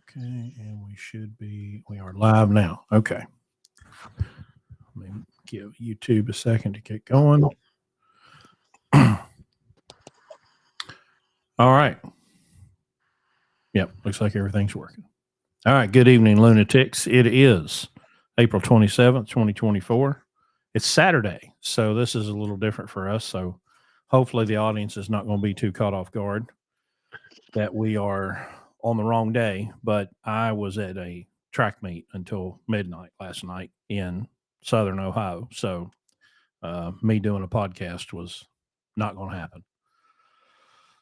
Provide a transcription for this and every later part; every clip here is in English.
Okay, and we are live now. Okay. Let me give YouTube a second to get going. All right. Yep, looks like everything's working. All right, good evening, lunatics. It is April 27th, 2024. It's Saturday, so this is a little different for us. So hopefully the audience is not going to be too caught off guard that we are on the wrong day. But I was at a track meet until midnight last night in Southern Ohio. So me doing a podcast was not going to happen.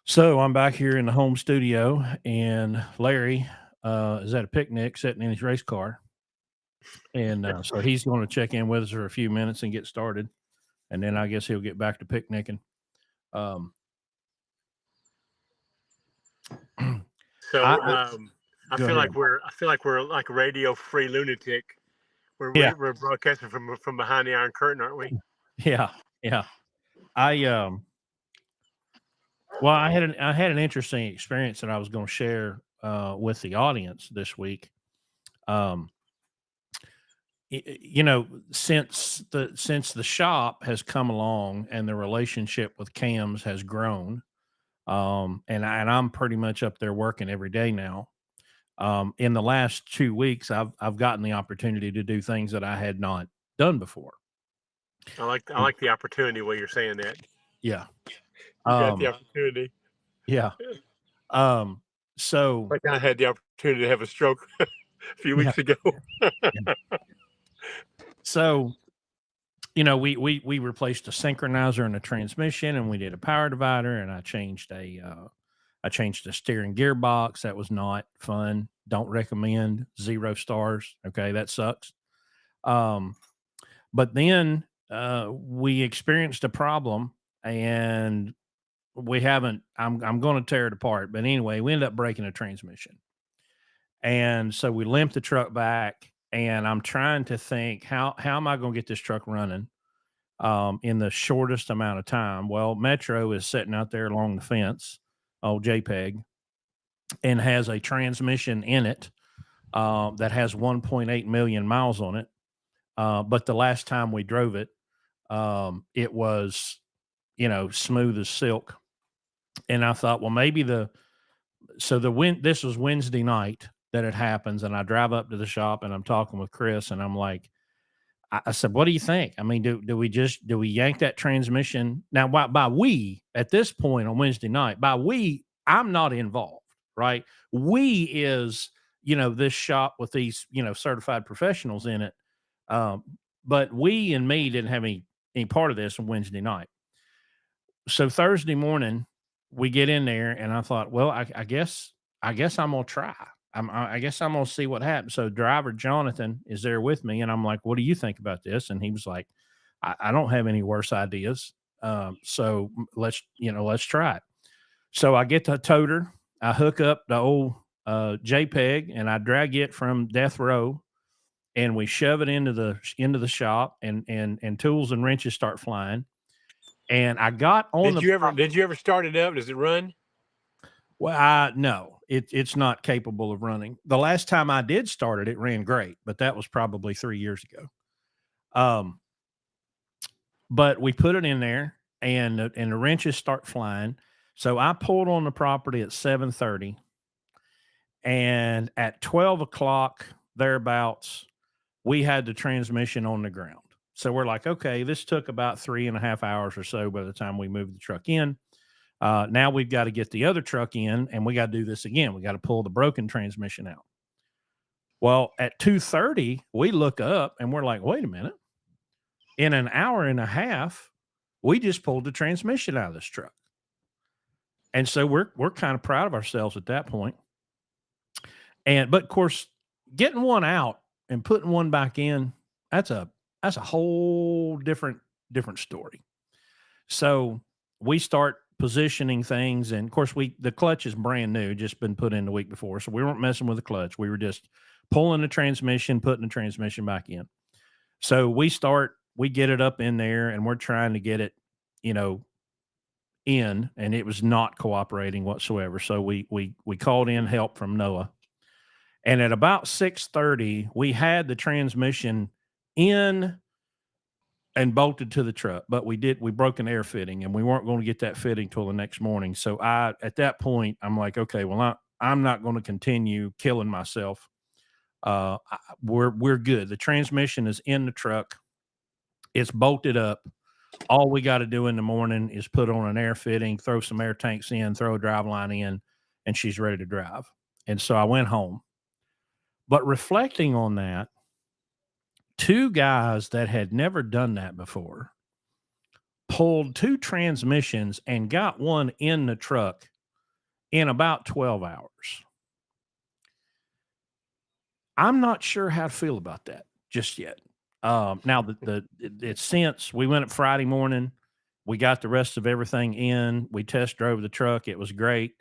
So I'm back here in the home studio, and Larry is at a picnic sitting in his race car. And so he's going to check in with us for a few minutes and get started. And then I guess he'll get back to picnicking. Um, So I go feel ahead. like we're like a radio free lunatic. Yeah. We're broadcasting from behind the Iron Curtain, aren't we? Yeah. Yeah. I well, I had an interesting experience that I was going to share with the audience this week. Um, you know, since the shop has come along and the relationship with Cams has grown, and I'm pretty much up there working every day now. In the last 2 weeks, I've gotten the opportunity to do things that I had not done before. I like the opportunity while you're saying that. Yeah. You got the Um, opportunity. yeah. Um, so Like I had the opportunity to have a stroke a few yeah. weeks ago. Yeah. So you know, we replaced a synchronizer and a transmission, and we did a power divider, and I changed a steering gearbox. That was not fun. Don't recommend. 0 stars. Okay, that sucks. Um, but then we experienced a problem, and we haven't. I'm going to tear it apart. But anyway, we ended up breaking a transmission, and so we limped the truck back. And I'm trying to think how am I going to get this truck running in the shortest amount of time. Well, Metro is sitting out there along the fence, old JPEG, and has a transmission in it that has 1.8 million miles on it. But the last time we drove it, it was, smooth as silk. And I thought, well, maybe this was Wednesday night that it happens. And I drive up to the shop and I'm talking with Chris and I'm like, I said, what do you think? I mean, do we yank that transmission? Now, by we at this point on Wednesday night, by we, I'm not involved, right? We is, this shop with these, certified professionals in it. Um, but we and me didn't have any part of this on Wednesday night. So Thursday morning, we get in there and I thought, well, I guess I'm gonna try. I guess I'm gonna see what happens. So driver Jonathan is there with me, and I'm like, "What do you think about this?" And he was like, "I don't have any worse ideas. So let's try it." So I get the toter, I hook up the old JPEG, and I drag it from death row, and we shove it into the shop, and tools and wrenches start flying. And I got on Did you ever start it up? Does it run? Well, no, it's not capable of running. The last time I did start it, it ran great, but that was probably 3 years ago. But we put it in there, and the wrenches start flying. So I pulled on the property at 7:30, and at 12 o'clock thereabouts, we had the transmission on the ground. So we're like, okay, this took about 3.5 hours or so by the time we moved the truck in. Now we've got to get the other truck in, and we got to do this again. We got to pull the broken transmission out. Well, at 2:30, we look up and we're like, wait a minute. In an hour and a half, we just pulled the transmission out of this truck. And so we're kind of proud of ourselves at that point. But of course, getting one out and putting one back in, that's a whole different story. So we start positioning things, and of course the clutch is brand new, just been put in the week before, so we weren't messing with the clutch. We were just pulling the transmission, putting the transmission back in. So we get it up in there, and we're trying to get it, in, and it was not cooperating whatsoever. So we called in help from NOAA, And at about 6:30, we had the transmission in and bolted to the truck, but we broke an air fitting and we weren't going to get that fitting till the next morning. So at that point, I'm like, okay, well, I'm not going to continue killing myself. We're good. The transmission is in the truck. It's bolted up. All we got to do in the morning is put on an air fitting, throw some air tanks in, throw a drive line in, and she's ready to drive. And so I went home. But reflecting on that, two guys that had never done that before pulled two transmissions and got one in the truck in about 12 hours. I'm not sure how to feel about that just yet. Now it's since we went up Friday morning, we got the rest of everything in. We test drove the truck. It was great.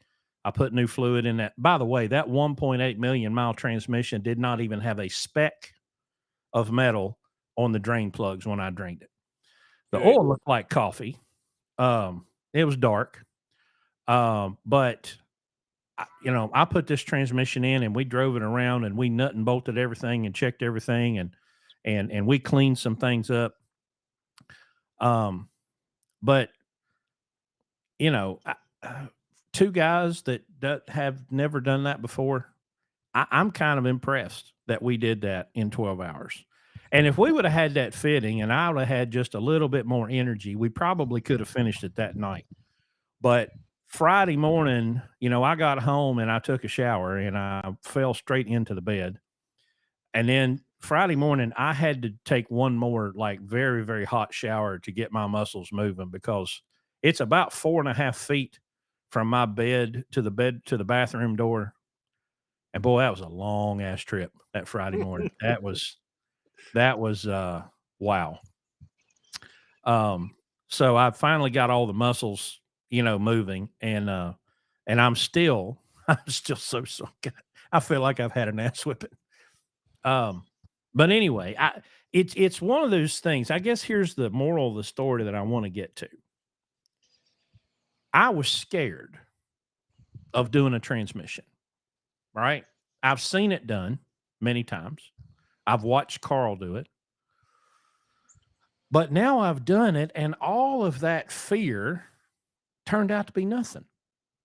I put new fluid in that. By the way, that 1.8 million mile transmission did not even have a speck of metal on the drain plugs when I drained it. The Good. oil looked like coffee. It was dark. But I put this transmission in and we drove it around and we nut and bolted everything and checked everything and we cleaned some things up. But two guys that have never done that before, I'm kind of impressed that we did that in 12 hours. And if we would have had that fitting and I would have had just a little bit more energy, we probably could have finished it that night. But Friday morning, I got home and I took a shower and I fell straight into the bed. And then Friday morning, I had to take one more like very, very hot shower to get my muscles moving because it's about 4.5 feet from my bed to the bathroom door. And boy, that was a long ass trip that Friday morning. That was wow. So I finally got all the muscles, moving and I'm still I'm still so good. I feel like I've had an ass whipping. But anyway, it's one of those things. I guess here's the moral of the story that I want to get to. I was scared of doing a transmission, right? I've seen it done many times. I've watched Carl do it. But now I've done it, and all of that fear turned out to be nothing.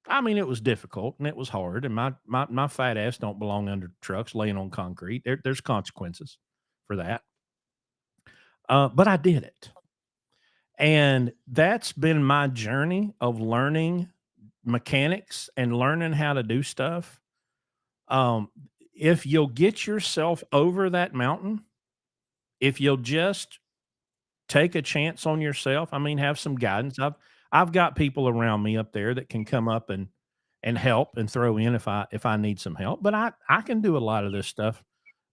I mean, it was difficult and it was hard, and my fat ass don't belong under trucks laying on concrete. There's consequences for that. But I did it. And that's been my journey of learning mechanics and learning how to do stuff. Um, if you'll get yourself over that mountain, if you'll just take a chance on yourself, I mean, have some guidance. I've got people around me up there that can come up and help and throw in if I need some help. But I can do a lot of this stuff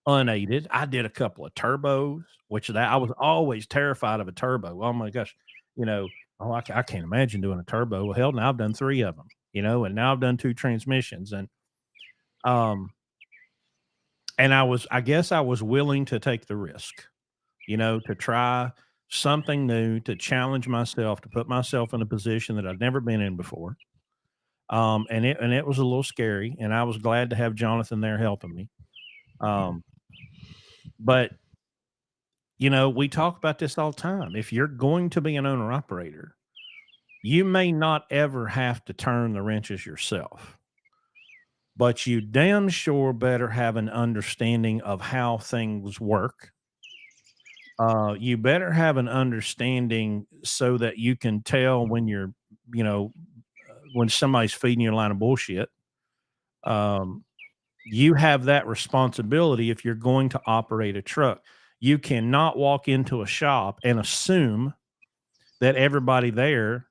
unaided. I did a couple of turbos, which that I was always terrified of a turbo. Oh my gosh, I can't imagine doing a turbo. Well, hell, now I've done three of them, and now I've done two transmissions, um, and I guess I was willing to take the risk, to try something new, to challenge myself, to put myself in a position that I've never been in before. And it was a little scary, and I was glad to have Jonathan there helping me. Um, but we talk about this all the time. If you're going to be an owner operator, you may not ever have to turn the wrenches yourself, but you damn sure better have an understanding of how things work. You better have an understanding so that you can tell when you know, when somebody's feeding you a line of bullshit. Um, you have that responsibility if you're going to operate a truck. You cannot walk into a shop and assume that everybody there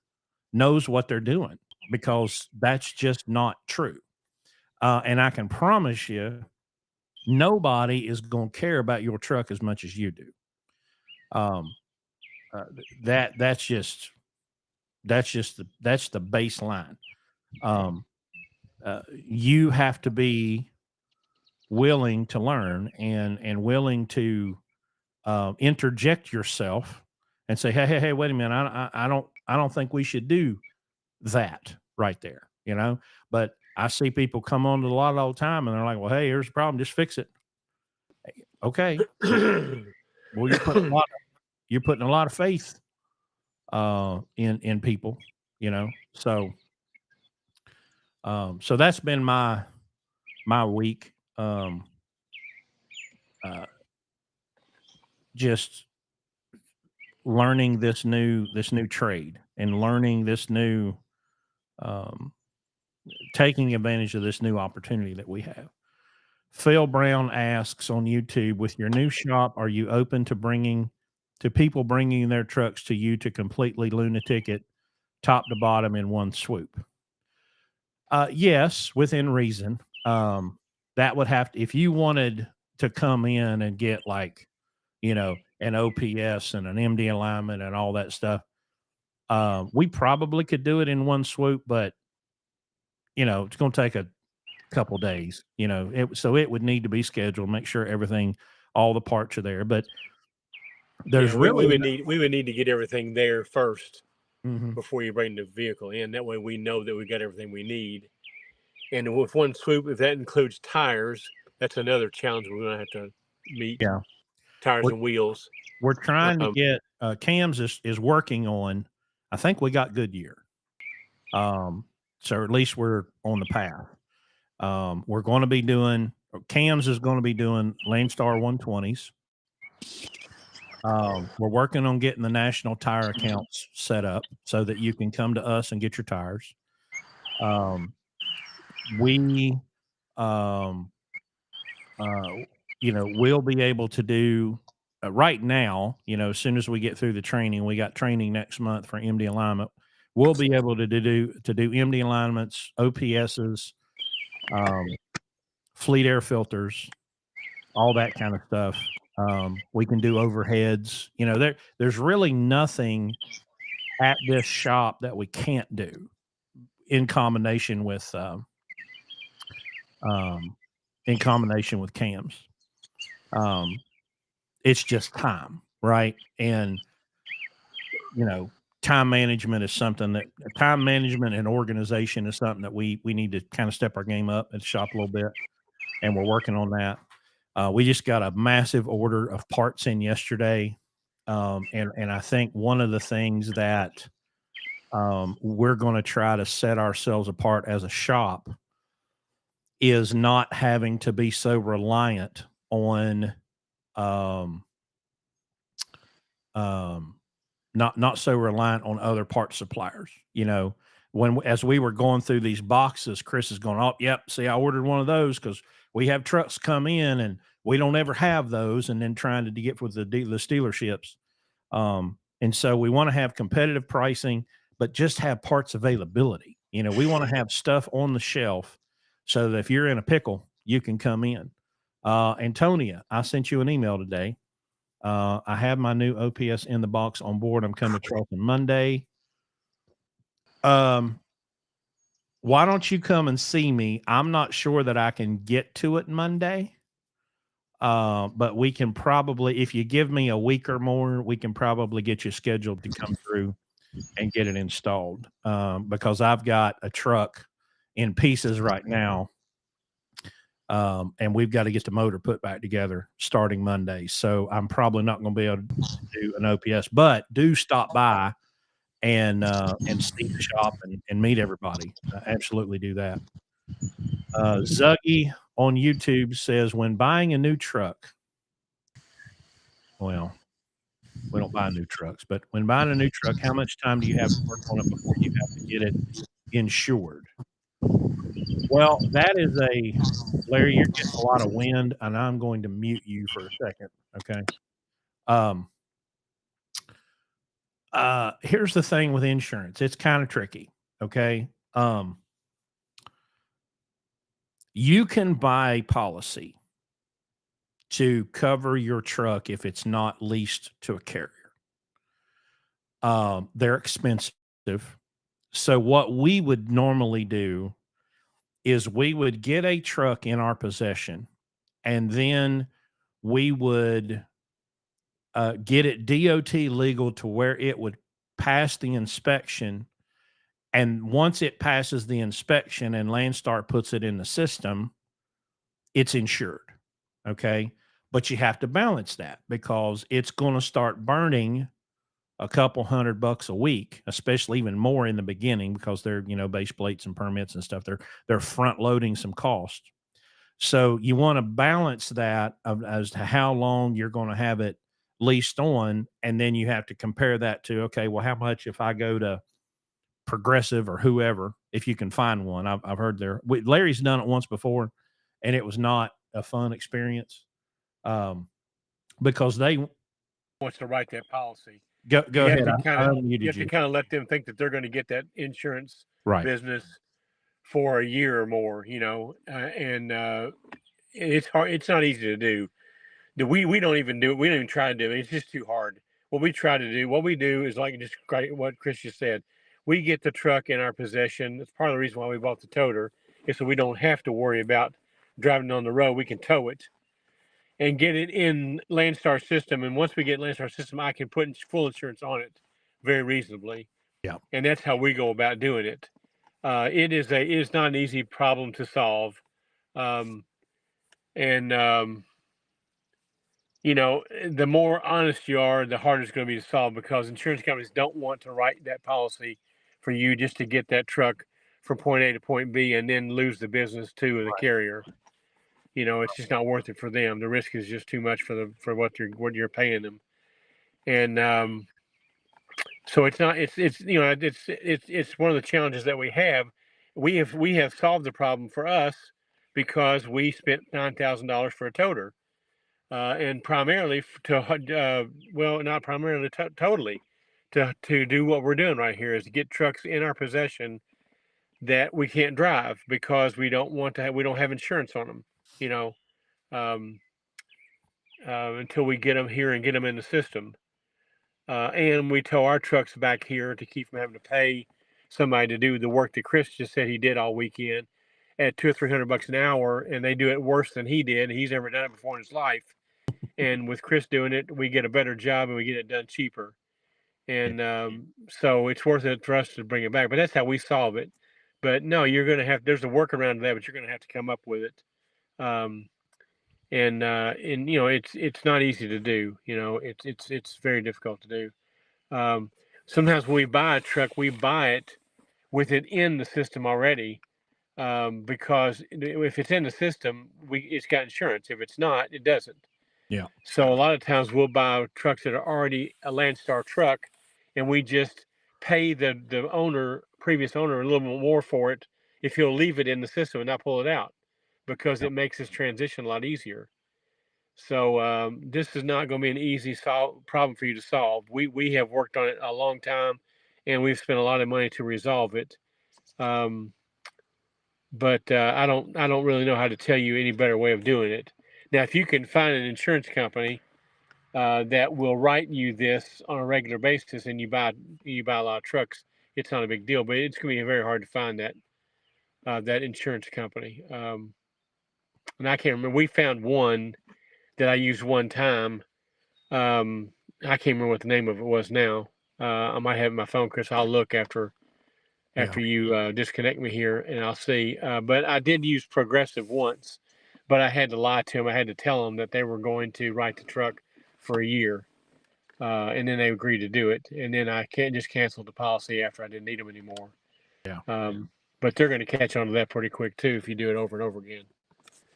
knows what they're doing because that's just not true. And I can promise you, nobody is going to care about your truck as much as you do. Um, that's the baseline. Um, you have to be willing to learn and willing to interject yourself and say, hey, wait a minute, I don't think we should do that right there, But I see people come onto the lot all the time and they're like, well, hey, here's the problem. Just fix it. Okay. Well, you're putting a lot of faith in people, you know. So that's been my week. Uh, just learning this new trade and learning this new um, taking advantage of this new opportunity that we have. Phil Brown asks on YouTube, with your new shop, are you open to people bringing their trucks to you to completely lunatic it top to bottom in one swoop? Yes, within reason. That would have to, if you wanted to come in and get like, an OPS and an MD alignment and all that stuff, we probably could do it in one swoop, but it's going to take a couple days. So it would need to be scheduled. Make sure everything, all the parts are there. But Yeah, there's we really would need to get everything there first Mhm. before you bring the vehicle in. That way we know that we got everything we need. And with one swoop, if that includes tires, that's another challenge we're gonna have to meet. Yeah, Tires we're and wheels. we're trying to Um, get Cams is working on. I think we got Goodyear. Um, so at least we're on the path. We're going to be doing Cams is going to be doing Landstar 120s. We're working on getting the national tire accounts set up so that you can come to us and get your tires. Um, we, um, uh, we'll be able to do right now. As soon as we get through the training, we got training next month for MD alignment. We'll be able to do MD alignments, OPSs, um, fleet air filters, all that kind of stuff. We can do overheads. There's really nothing at this shop that we can't do in combination with um, cams. Um, it's just time, right? And time management is something that time management and organization is something that we need to kind of step our game up at the shop a little bit, and we're working on that. We just got a massive order of parts in yesterday, and I think one of the things that we're going to try to set ourselves apart as a shop is not having to be so reliant on um, um, not so reliant on other part suppliers. As we were going through these boxes, Chris is going, "Oh, yep. See, I ordered one of those because we have trucks come in and we don't ever have those." And then trying to get with the dealerships. And so we want to have competitive pricing, but just have parts availability. We want to have stuff on the shelf so that if you're in a pickle, you can come in. Antonia, I sent you an email today. I have my new OPS in the box on board. I'm coming to Charleston Monday. Um, why don't you come and see me? I'm not sure that I can get to it Monday. But we can probably, if you give me a week or more, we can probably get you scheduled to come through and get it installed. Because I've got a truck in pieces right now. And we've got to get the motor put back together starting Monday. So I'm probably not going to be able to do an OPS, but do stop by and see the shop and meet everybody. Absolutely do that. Zuggy on YouTube says, when buying a new truck, well, we don't buy new trucks, but when buying a new truck, how much time do you have to work on it before you have to get it insured? Well, that is Larry, you're getting a lot of wind, and I'm going to mute you for a second. Okay. Um, here's the thing with insurance. It's kind of tricky. Okay. You can buy policy to cover your truck if it's not leased to a carrier. They're expensive. So what we would normally do is we would get a truck in our possession, and then we would get it DOT legal to where it would pass the inspection, And once it passes the inspection and Landstar puts it in the system, it's insured. Okay. But you have to balance that because it's going to start burning a couple $100 a week, especially even more in the beginning because they're, base plates and permits and stuff. They're front loading some cost. So you want to balance that as to how long you're going to have it leased on. And then you have to compare that to, okay, well, how much if I go to Progressive or whoever, if you can find one. I've heard Larry's done it once before and it was not a fun experience. Because they wants to write that policy. go You have ahead. to I kind of unmuted you. let them think that they're going to get that insurance Right. business for a year or more, it's hard. It's not easy to do. We don't even do it. We don't even try to do it. It's just too hard. What we do is like just what Chris just said. We get the truck in our possession. That's part of the reason why we bought the toter, is so we don't have to worry about driving on the road. We can tow it and get it in Landstar system. And once we get Landstar system, I can put full insurance on it very reasonably. Yeah. And that's how we go about doing it. It is not an easy problem to solve. The more honest you are, the harder it's going to be to solve, because insurance companies don't want to write that policy for you just to get that truck from point A to point B and then lose the business to the carrier. It's just not worth it for them. The risk is just too much for what you're paying them. And so it's not, it's one of the challenges that we have. We have solved the problem for us because we spent $9,000 for a toter. And primarily not primarily, totally to do what we're doing right here, is to get trucks in our possession that we can't drive because we don't have insurance on them, until we get them here and get them in the system. And we tow our trucks back here to keep from having to pay somebody to do the work that Chris just said he did all weekend at $200 or $300 an hour, and they do it worse than he did. He's never done it before in his life. And with Chris doing it, we get a better job and we get it done cheaper. And so it's worth it for us to bring it back. But that's how we solve it. But no, there's a workaround to that, but you're going to have to come up with it. It's not easy to do. It's very difficult to do. Sometimes when we buy a truck, we buy it with it in the system already. Because if it's in the system, it's got insurance. If it's not, it doesn't. Yeah. So a lot of times we'll buy trucks that are already a Landstar truck, and we just pay the previous owner, a little bit more for it if he'll leave it in the system and not pull it out, because it makes this transition a lot easier. So this is not going to be an easy problem for you to solve. We have worked on it a long time, and we've spent a lot of money to resolve it. But I don't really know how to tell you any better way of doing it. Now, if you can find an insurance company that will write you this on a regular basis, and you buy a lot of trucks, it's not a big deal. But it's going to be very hard to find that insurance company. And I can't remember. We found one that I used one time. I can't remember what the name of it was now. I might have it in my phone, Chris. I'll look after you disconnect me here, and I'll see. But I did use Progressive once, but I had to lie to them. I had to tell them that they were going to write the truck for a year, and then they agreed to do it. And then I can't just cancel the policy after I didn't need them anymore. Yeah. But they're going to catch on to that pretty quick too if you do it over and over again.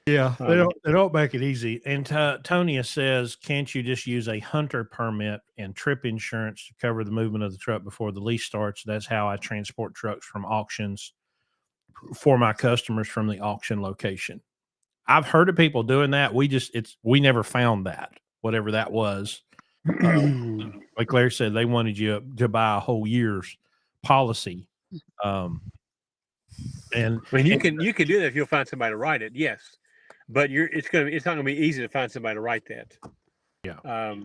Yeah, they don't make it easy. And Tonia says, can't you just use a hunter permit and trip insurance to cover the movement of the truck before the lease starts? That's how I transport trucks from auctions for my customers from the auction location. I've heard of people doing that. We never found that, whatever that was. Like Larry said, they wanted you to buy a whole year's policy. And I mean, you can do that if you'll find somebody to write it. Yes. But it's not gonna be easy to find somebody to write that. Yeah.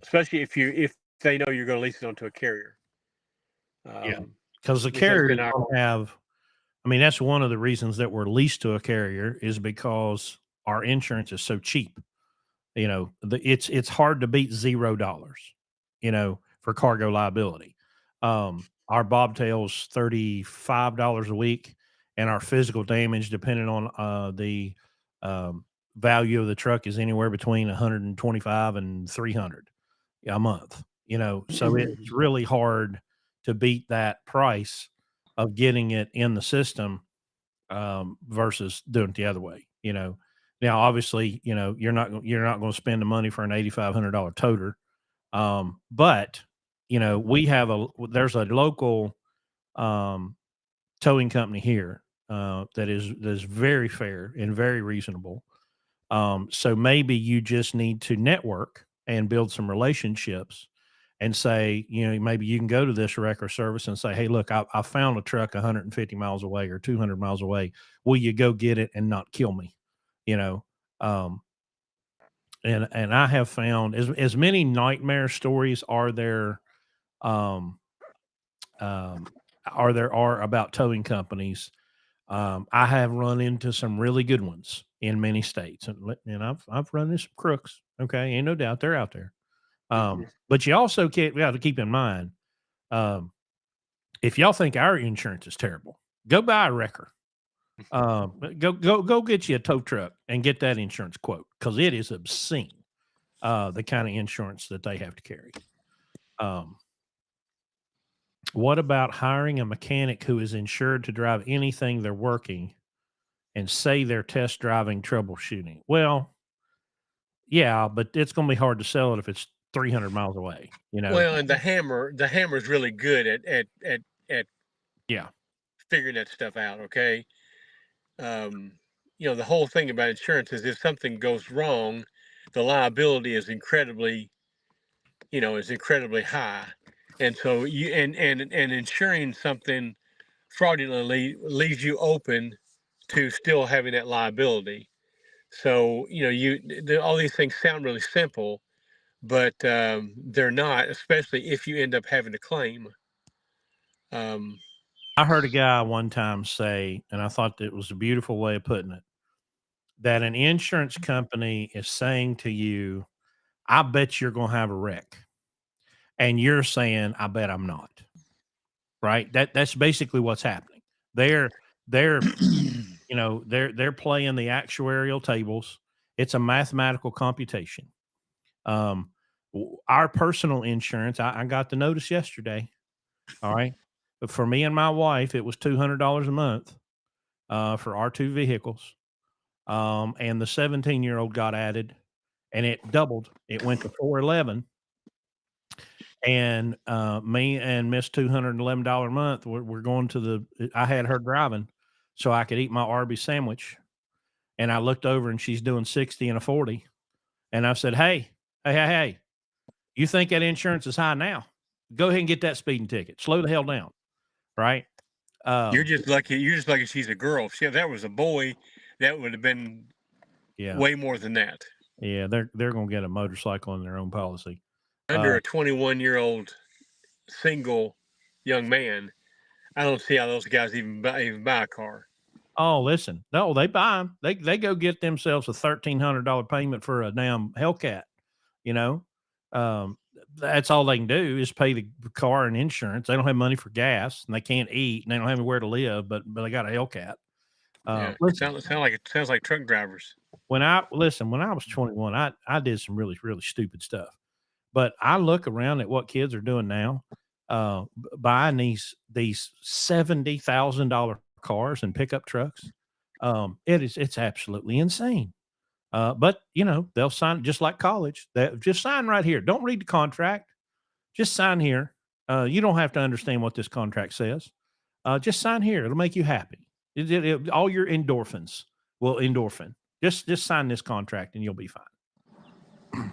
Especially if they know you're going to lease it onto a carrier. Yeah, because the carrier don't have. I mean, that's one of the reasons that we're leased to a carrier, is because our insurance is so cheap. It's hard to beat $0, for cargo liability. our bobtail's $35 a week, and our physical damage, depending on the value of the truck, is anywhere between 125 and 300 a month. So it's really hard to beat that price of getting it in the system versus doing it the other way. Now obviously, you're not going to spend the money for an $8,500 toter, but we have there's a local um, towing company here that is very fair and very reasonable. So maybe you just need to network and build some relationships and say, maybe you can go to this wrecker service and say, hey, look, I found a truck 150 miles away or 200 miles away. Will you go get it and not kill me? You know, um, and I have found as many nightmare stories um, um, are about towing companies. I have run into some really good ones in many states, and I've run into some crooks. Okay, ain't no doubt they're out there. Mhm. But you also got to keep in mind, um, if y'all think our insurance is terrible, go buy a wrecker. Go get you a tow truck and get that insurance quote because it is obscene. The kind of insurance that they have to carry. Um, what about hiring a mechanic who is insured to drive anything they're working and say they're test driving troubleshooting? Well, yeah, but it's going to be hard to sell it if it's 300 miles away. Well, and the hammer's really good at Yeah, figuring that stuff out. Okay, um, the whole thing about insurance is if something goes wrong, the liability is incredibly high, and so and insuring something fraudulently leaves you open to still having that liability. So all these things sound really simple, but they're not, especially if you end up having to claim. Um, I heard a guy one time say, and I thought that it was a beautiful way of putting it, that an insurance company is saying to you, I bet you're going to have a wreck. And you're saying, I bet I'm not. Right? That's basically what's happening. They're they're playing the actuarial tables. It's a mathematical computation. Our personal insurance, I got the notice yesterday. All right. But for me and my wife, it was $200 a month for our two vehicles. And the 17-year-old got added and it doubled. It went to 411. And me and Miss $211 a month, we're going to I had her driving so I could eat my Arby's sandwich. And I looked over and she's doing 60 and a 40. And I said, hey, you think that insurance is high now? Go ahead and get that speeding ticket. Slow the hell down. Right. you're Um, just lucky. You're just lucky she's a girl. If that was a boy, that would have been yeah. way more than that. Yeah. They're going to get a motorcycle in their own policy. Under a 21-year-old single young man, I don't see how those guys even buy a car. Oh, listen. No, they buy them. They go get themselves a $1,300 payment for a damn Hellcat. You know, um, that's all they can do is pay the car and insurance. They don't have money for gas, and they can't eat, and they don't have anywhere to live. But they got a Hellcat. Yeah, Listen, it sounds like truck drivers. when I was 21, I did some really really stupid stuff. But I look around at what kids are doing now, buying these $70,000 cars and pickup trucks. It's absolutely insane. But they'll sign just like college. They just sign right here. Don't read the contract. Just sign here. You don't have to understand what this contract says. Just sign here. It'll make you happy. All your endorphins will endorphin. Just sign this contract and you'll be fine.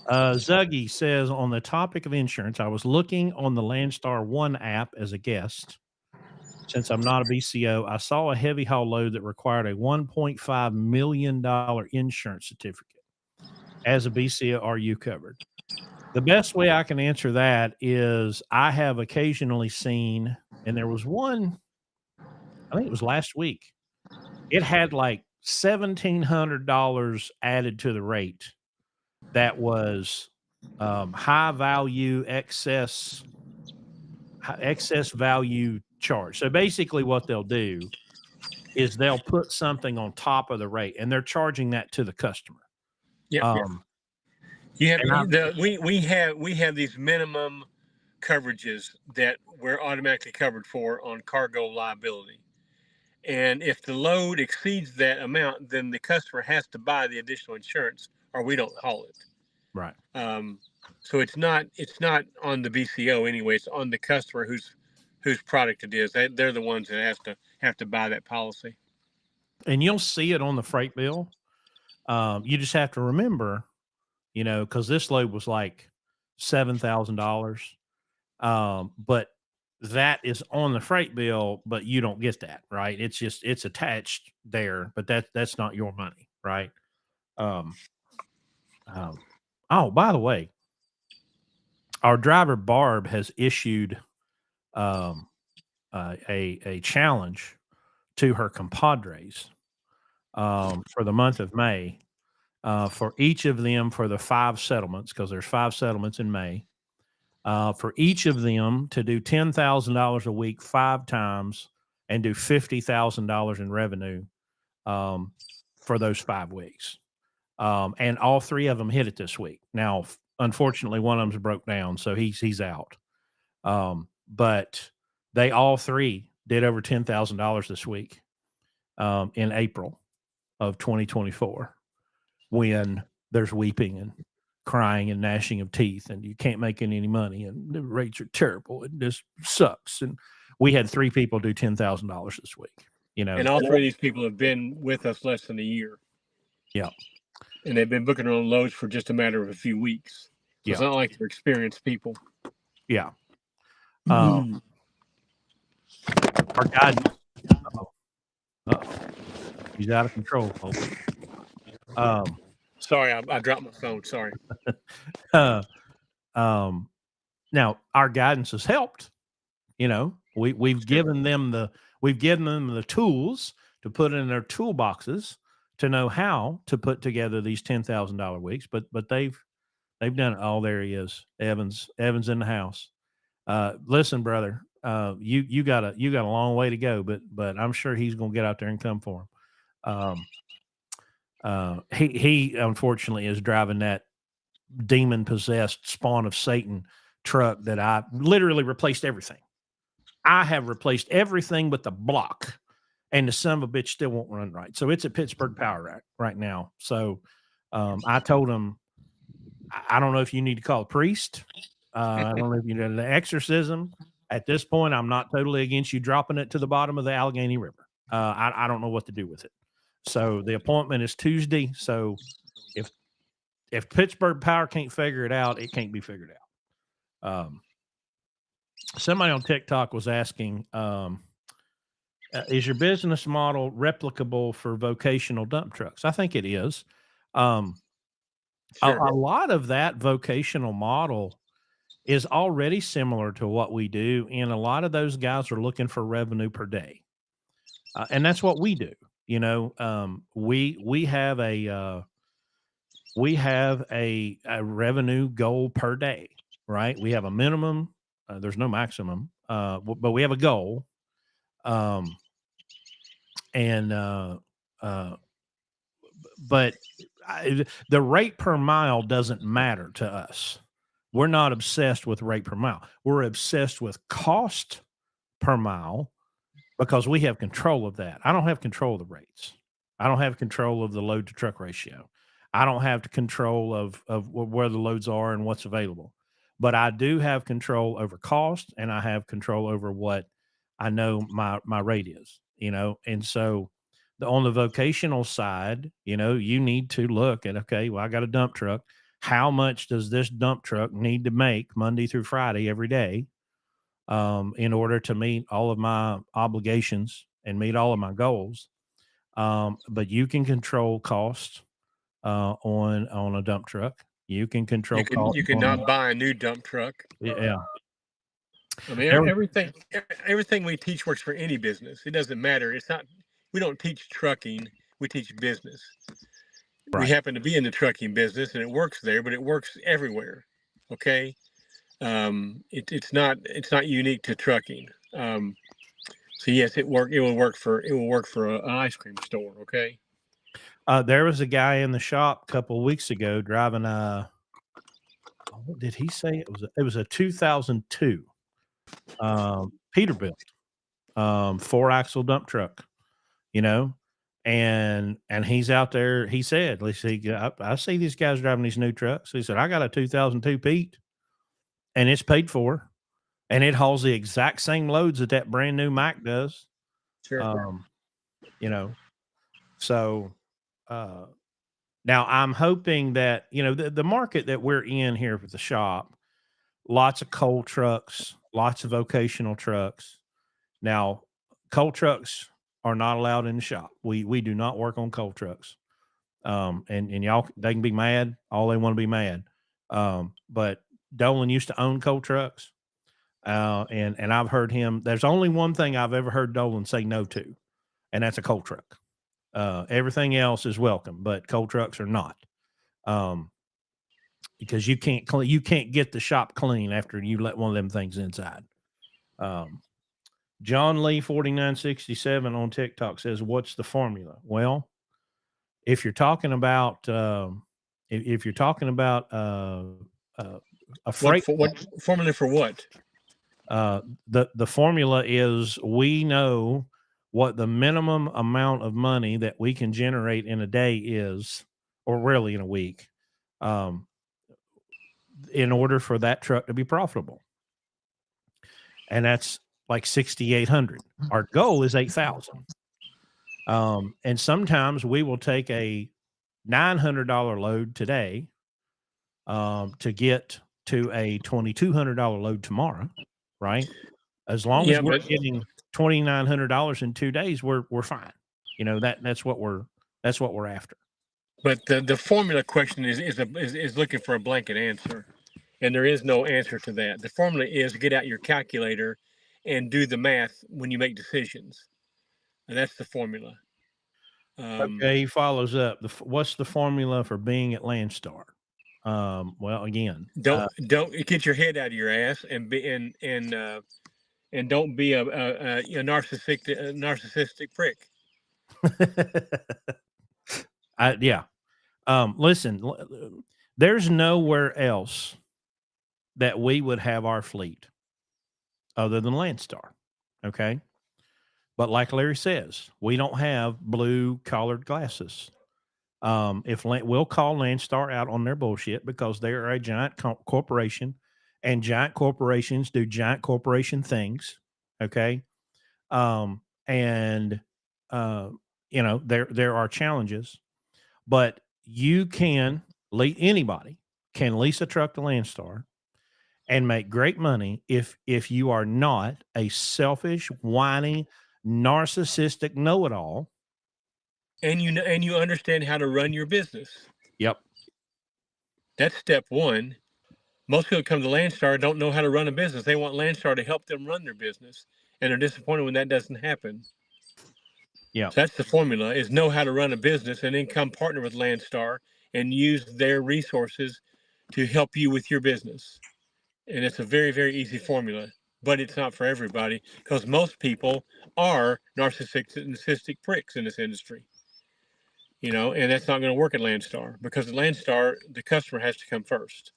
Zuggy says on the topic of insurance, I was looking on the Landstar One app as a guest. Since I'm not a BCO, I saw a heavy haul load that required a $1.5 million insurance certificate. As a BCO, are you covered? The best way I can answer that is I have occasionally seen, and there was one, I think it was last week. It had like $1,700 added to the rate that was high value excess excess value charge. So basically what they'll do is they'll put something on top of the rate and they're charging that to the customer. Yeah. You have And we have these minimum coverages that we're automatically covered for on cargo liability. And if the load exceeds that amount, then the customer has to buy the additional insurance or we don't haul it. right. So it's not on the BCO anyway. It's on the customer whose product it is. They're the ones that have to buy that policy. And you'll see it on the freight bill. You just have to remember, because this load was like $7,000. But that is on the freight bill, but you don't get that, right? It's attached there, but that's not your money, right? Um, oh, by the way, our driver Barb has issued a challenge to her compadres for the month of May, for each of them for the 5 settlements, because there's 5 settlements in May. For each of them to do $10,000 a week 5 times and do $50,000 in revenue for those 5 weeks. And all 3 of them hit it this week. Now, unfortunately, one of them's broke down, so he's out. But they all 3 did over $10,000 this week in April of 2024, when there's weeping and crying and gnashing of teeth and you can't make any money and the rates are terrible and this sucks. And we had 3 people do $10,000 this week, And all 3 of these people have been with us less than a year. Yeah. And they've been booking their own loads for just a matter of a few weeks. So it's not like they're experienced people. Yeah. Our guidance. He's out of control, folks. Sorry, I dropped my phone. Sorry. Now our guidance has helped. We've given them the tools to put in their toolboxes to know how to put together these $10,000 weeks. But they've done it. Oh, there he is, Evans in the house. Listen, brother, you got a long way to go, but I'm sure he's going to get out there and come for him. He unfortunately is driving that demon possessed spawn of Satan truck that I literally replaced everything. I have replaced everything but the block, and the son of a bitch still won't run right. So it's at Pittsburgh Power Rack right now. So I told him, I don't know if you need to call a priest. I don't know if you need an exorcism. At this point, I'm not totally against you dropping it to the bottom of the Allegheny River. I don't know what to do with it. So the appointment is Tuesday. So if Pittsburgh Power can't figure it out, it can't be figured out. Somebody on TikTok was asking, is your business model replicable for vocational dump trucks? I think it is. Sure. A lot of that vocational model is already similar to what we do, and a lot of those guys are looking for revenue per day, and that's what we do. We have a revenue goal per day, right? We have a minimum. There's no maximum, but we have a goal. But the rate per mile doesn't matter to us. We're not obsessed with rate per mile. We're obsessed with cost per mile because we have control of that. I don't have control of the rates. I don't have control of the load to truck ratio. I don't have control of where the loads are and what's available. But I do have control over cost, and I have control over what I know my rate is, and so on the vocational side, you need to look at, okay, well, I got a dump truck. How much does this dump truck need to make Monday through Friday every day in order to meet all of my obligations and meet all of my goals? But you can control cost on a dump truck. You can control cost. You can not buy a new dump truck. Yeah. I mean, everything we teach works for any business. It doesn't matter. It's not. We don't teach trucking. We teach business. Right. We happen to be in the trucking business, and it works there, but it works everywhere. Okay. It's not unique to trucking. So yes, it will work for an ice cream store. Okay. There was a guy in the shop a couple of weeks ago driving a, what did he say? It was a 2002 Peterbilt 4-axle dump truck, you know, and he's out there. He said, "Let's see, I see these guys driving these new trucks." He said, "I got a 2002 Pete, and it's paid for, and it hauls the exact same loads that that brand new Mac does." Sure. Um, you know, so uh, now I'm hoping that the market that we're in here for the shop, lots of coal trucks, lots of vocational trucks. Now, coal trucks are not allowed in the shop. We do not work on coal trucks. And y'all, they can be mad all they want to be mad. But Dolan used to own coal trucks. And I've heard him. There's only one thing I've ever heard Dolan say no to, and that's a coal truck. Everything else is welcome, but coal trucks are not. Um, because you can't get the shop clean after you let one of them things inside. Um, John Lee 4967 on TikTok says, "What's the formula?" Well, if you're talking about if you're talking about uh, a freight, What formula for what? the formula is we know what the minimum amount of money that we can generate in a day is, or really in a week, um, in order for that truck to be profitable, and that's like 6,800. Our goal is 8,000. And sometimes we will take a $900 load today to get to a $2,200 load tomorrow, right? As long as Yeah, we're but getting $2,900 in 2 days, we're fine. That's what we're after. the formula question is looking for a blanket answer, and there is no answer to that. The formula is get out your calculator and do the math when you make decisions, and that's the formula. Okay, he follows up. What's the formula for being at Landstar? Well, again, Don't get your head out of your ass and be and don't be a narcissistic prick. yeah. Listen, there's nowhere else that we would have our fleet other than Landstar. Okay. But like Larry says, we don't have blue collared glasses. We'll call Landstar out on their bullshit because they are a giant corporation, and giant corporations do giant corporation things. Okay. And uh, there are challenges, but anybody can lease a truck to Landstar and make great money if you are not a selfish, whiny, narcissistic know-it-all. And you understand how to run your business. Yep. That's step one. Most people come to Landstar and don't know how to run a business. They want Landstar to help them run their business, and they're disappointed when that doesn't happen. Yeah. So that's the formula: is know how to run a business, and then come partner with Landstar and use their resources to help you with your business. And it's a very, very easy formula, but it's not for everybody because most people are narcissistic pricks in this industry. And that's not going to work at Landstar because at Landstar, the customer has to come first.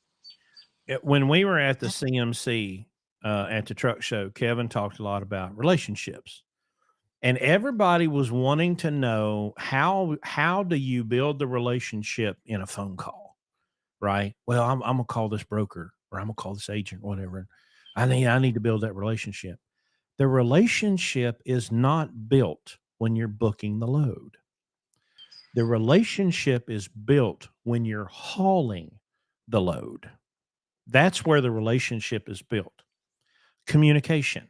When we were at the CMC at the truck show, Kevin talked a lot about relationships, and everybody was wanting to know how do you build the relationship in a phone call, right? Well, I'm gonna call this broker or I'm gonna call this agent, whatever. I need to build that relationship. The relationship is not built when you're booking the load. The relationship is built when you're hauling the load. That's where the relationship is built. Communication,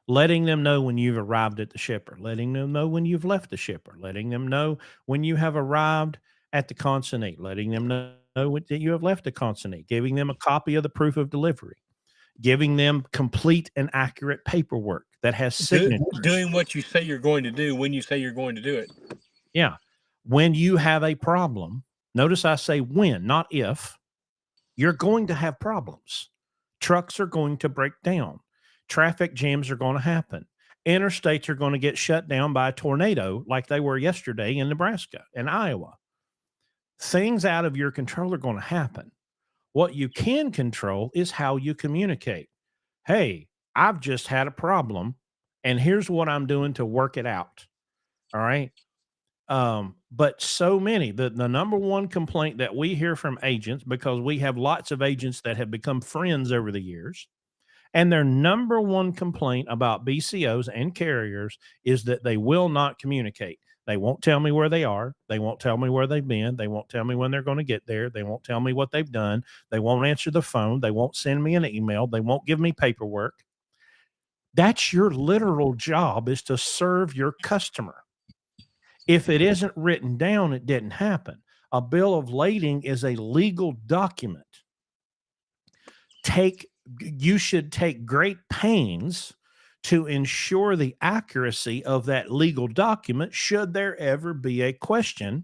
letting them know when you've arrived at the shipper, letting them know when you've left the shipper, letting them know when you have arrived at the consignee, letting them know that you have left the consignee, giving them a copy of the proof of delivery, giving them complete and accurate paperwork that has signatures. Doing what you say you're going to do when you say you're going to do it. Yeah. When you have a problem, notice I say when, not if, you're going to have problems. Trucks are going to break down. Traffic jams are going to happen. Interstates are going to get shut down by a tornado like they were yesterday in Nebraska and Iowa. Things out of your control are going to happen. What you can control is how you communicate. Hey, I've just had a problem and here's what I'm doing to work it out. All right. But so many, the number one complaint that we hear from agents, because we have lots of agents that have become friends over the years, and their number one complaint about BCOs and carriers is that they will not communicate. They won't tell me where they are. They won't tell me where they've been. They won't tell me when they're going to get there. They won't tell me what they've done. They won't answer the phone. They won't send me an email. They won't give me paperwork. That's your literal job, is to serve your customer. If it isn't written down, it didn't happen. A bill of lading is a legal document. You should take great pains to ensure the accuracy of that legal document should there ever be a question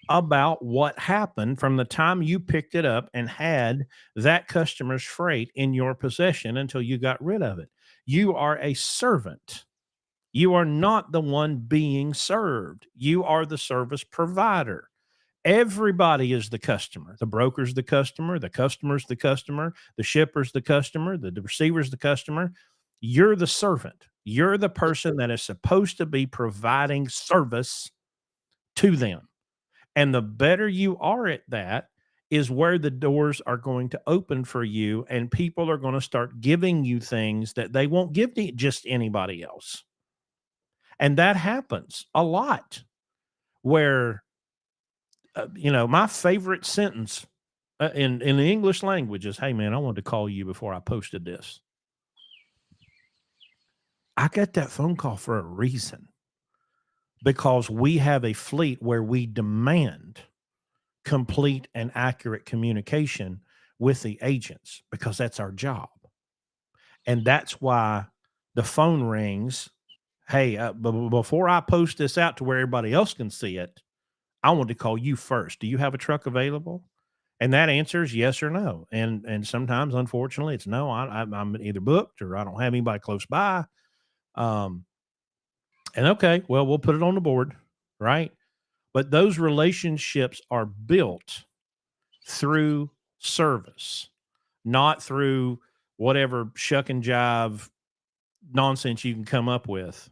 about what happened from the time you picked it up and had that customer's freight in your possession until you got rid of it. You are a servant. You are not the one being served. You are the service provider. Everybody is the customer. The broker's the customer's the customer, the shipper's the customer, the receiver's the customer. You're the servant. You're the person that is supposed to be providing service to them. And the better you are at that is where the doors are going to open for you, and people are going to start giving you things that they won't give to just anybody else. And that happens a lot where, my favorite sentence in the English language is, "Hey, man, I wanted to call you before I posted this." I got that phone call for a reason, because we have a fleet where we demand complete and accurate communication with the agents, because that's our job. And that's why the phone rings. Hey, before I post this out to where everybody else can see it, I want to call you first. Do you have a truck available? And that answer is yes or no. And sometimes, unfortunately, it's no. I'm either booked or I don't have anybody close by. Um, and okay, well, we'll put it on the board, right? But those relationships are built through service, not through whatever shuck and jive nonsense you can come up with.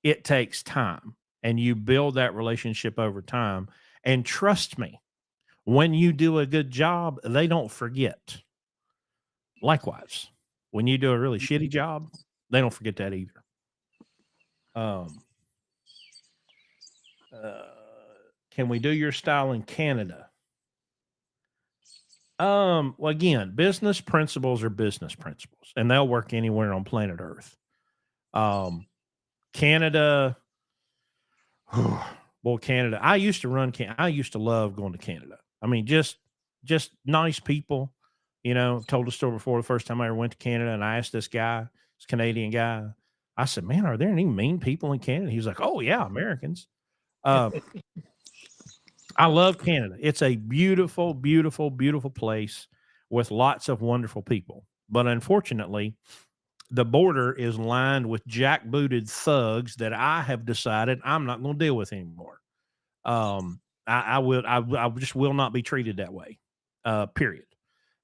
It takes time, and you build that relationship over time. And trust me, when you do a good job, they don't forget. Likewise, when you do a really shitty job, they don't forget that either. Um, uh, can we do your style in Canada? Well, again, business principles are business principles, and they'll work anywhere on planet Earth. Canada, well, Canada. I used to love going to Canada. I mean, just nice people. Told the story before, the first time I ever went to Canada, and I asked this guy, this Canadian guy, I said, "Man, are there any mean people in Canada?" He was like, "Oh yeah, Americans." Uh, I love Canada. It's a beautiful, beautiful, beautiful place with lots of wonderful people. But unfortunately, the border is lined with jackbooted thugs that I have decided I'm not going to deal with anymore. I just will not be treated that way. Period.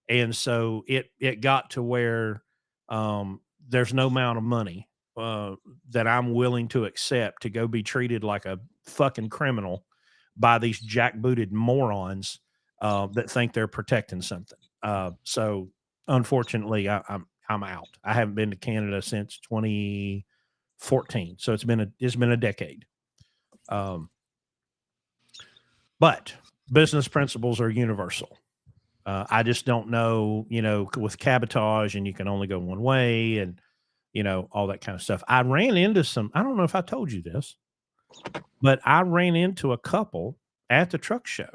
And so it got to where there's no amount of money uh, that I'm willing to accept to go be treated like a fucking criminal by these jackbooted morons that think they're protecting something. So unfortunately, I'm out. I haven't been to Canada since 2014, so it's been a decade. Um, but business principles are universal. I just don't know, with cabotage and you can only go one way and, all that kind of stuff. I don't know if I told you this, but I ran into a couple at the truck show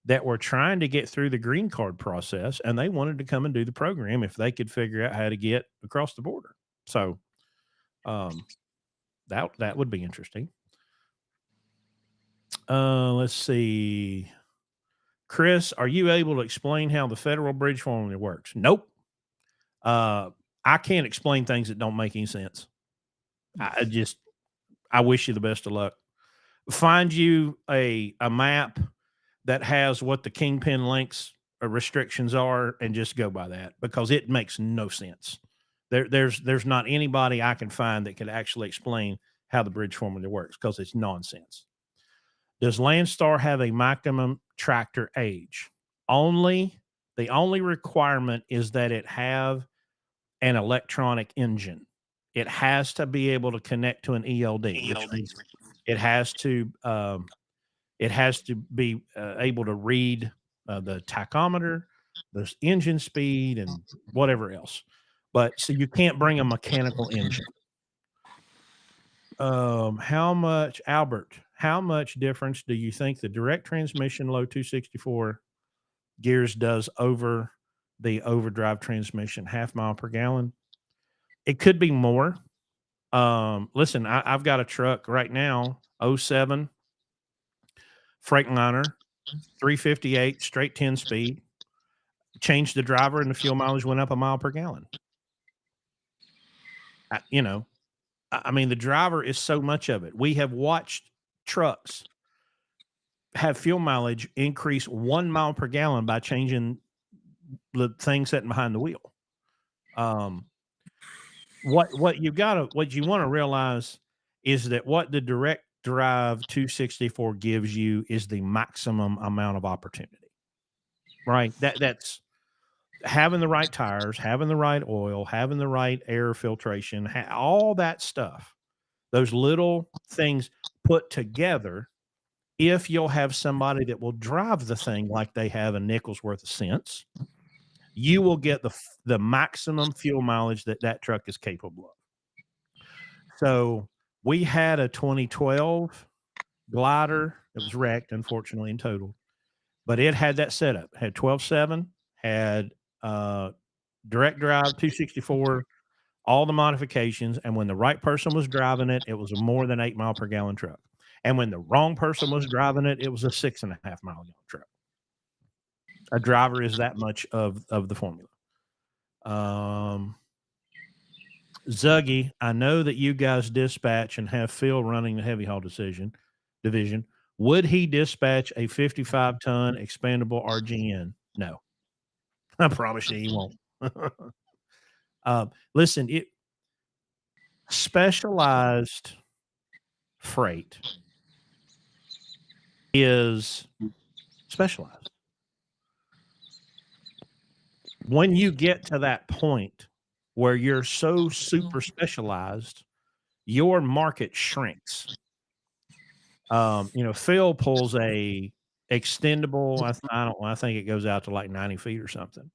that were trying to get through the green card process, and they wanted to come and do the program if they could figure out how to get across the border. So, um, that would be interesting. Let's see. Chris, are you able to explain how the federal bridge formula works? Nope. Uh, I can't explain things that don't make any sense. I wish you the best of luck. Find you a map that has what the kingpin links or restrictions are, and just go by that, because it makes no sense. There's not anybody I can find that can actually explain how the bridge formula works, because it's nonsense. Does Landstar have a maximum tractor age? Only the only requirement is that it have an electronic engine. It has to be able to connect to an ELD, which means it has to be able to read the tachometer, the engine speed, and whatever else. But so you can't bring a mechanical engine. How much, Albert? How much difference do you think the direct transmission low 264 gears does over the overdrive transmission, half mile per gallon? It could be more. Listen, I've got a truck right now, '07 Freightliner, 358 straight 10 speed. Changed the driver and the fuel mileage went up a mile per gallon. You know, I mean, the driver is so much of it. We have watched trucks have fuel mileage increase 1 mile per gallon by changing the thing sitting behind the wheel. What you want to realize is that what the direct drive 264 gives you is the maximum amount of opportunity, right? That's having the right tires, having the right oil, having the right air filtration, all that stuff. Those little things put together, if you'll have somebody that will drive the thing like they have a nickel's worth of sense, you will get the maximum fuel mileage that truck is capable of. So we had a 2012 glider. It was wrecked, unfortunately, and totaled, but it had that setup. It had 12.7, had direct drive 264, all the modifications. And when the right person was driving it, it was a more than 8 mile per gallon truck. And when the wrong person was driving it, it was a 6.5 mile gallon truck. A driver is that much of the formula. Zuggy, I know that you guys dispatch and have Phil running the heavy haul division. Would he dispatch a 55-ton expandable RGN? No. I promise you he won't. Listen, specialized freight is specialized. When you get to that point where you're so super specialized, your market shrinks. Phil pulls a extendable. I think it goes out to like 90 feet or something,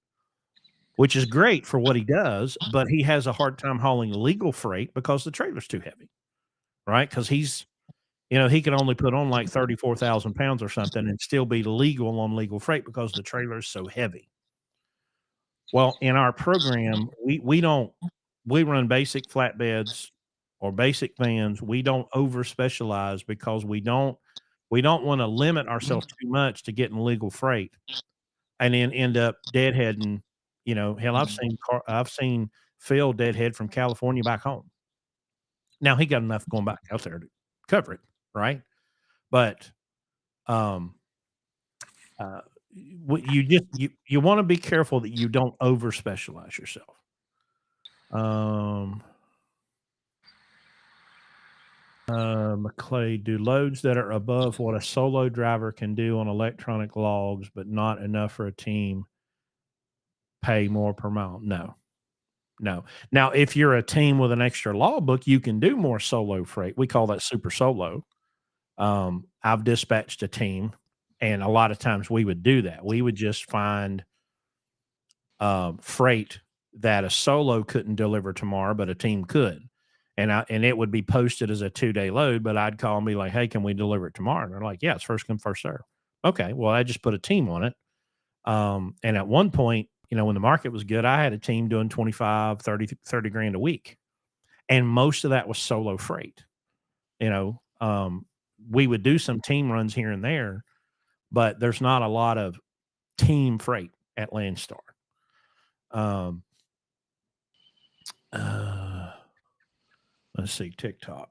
which is great for what he does, but he has a hard time hauling legal freight because the trailer's too heavy, right? Because he can only put on like 34,000 pounds or something and still be legal on legal freight because the trailer is so heavy. Well, in our program, we run basic flatbeds or basic vans. We don't over specialize because we don't want to limit ourselves too much to getting legal freight and then end up deadheading. Hell, I've seen Phil deadhead from California back home. Now he got enough going back out there to cover it, right? But you want to be careful that you don't over specialize yourself. McClay, do loads that are above what a solo driver can do on electronic logs, but not enough for a team pay more per mile? No. Now, if you're a team with an extra logbook, you can do more solo freight. We call that super solo. I've dispatched a team, and a lot of times we would do that. We would just find freight that a solo couldn't deliver tomorrow, but a team could. And it would be posted as a 2-day load, but I'd call and be like, hey, can we deliver it tomorrow? And they're like, yeah, it's first come, first serve. Okay. Well, I just put a team on it. And at one point, when the market was good, I had a team doing 25, 30 grand a week. And most of that was solo freight. We would do some team runs here and there, but there's not a lot of team freight at Landstar. Let's see, TikTok.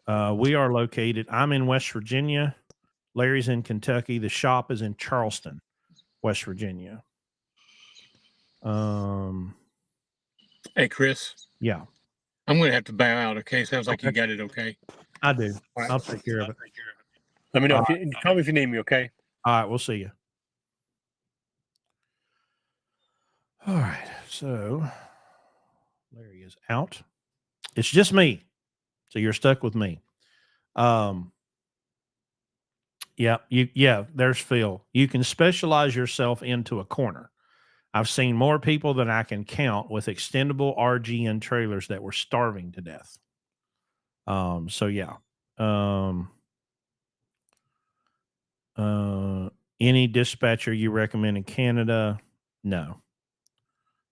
We are located. I'm in West Virginia. Larry's in Kentucky. The shop is in Charleston, West Virginia. Hey, Chris, Yeah. I'm going to have to bow out. Okay. Sounds like you Okay. got it. Okay. I do. All right. I'll take care of it. Let me know All if you call me if you need me. Okay. right. We'll see you. All right. So Larry is out. It's just me. So you're stuck with me. Yeah, there's Phil. You can specialize yourself into a corner. I've seen more people than I can count with extendable RGN trailers that were starving to death. So yeah. Any dispatcher you recommend in Canada? No.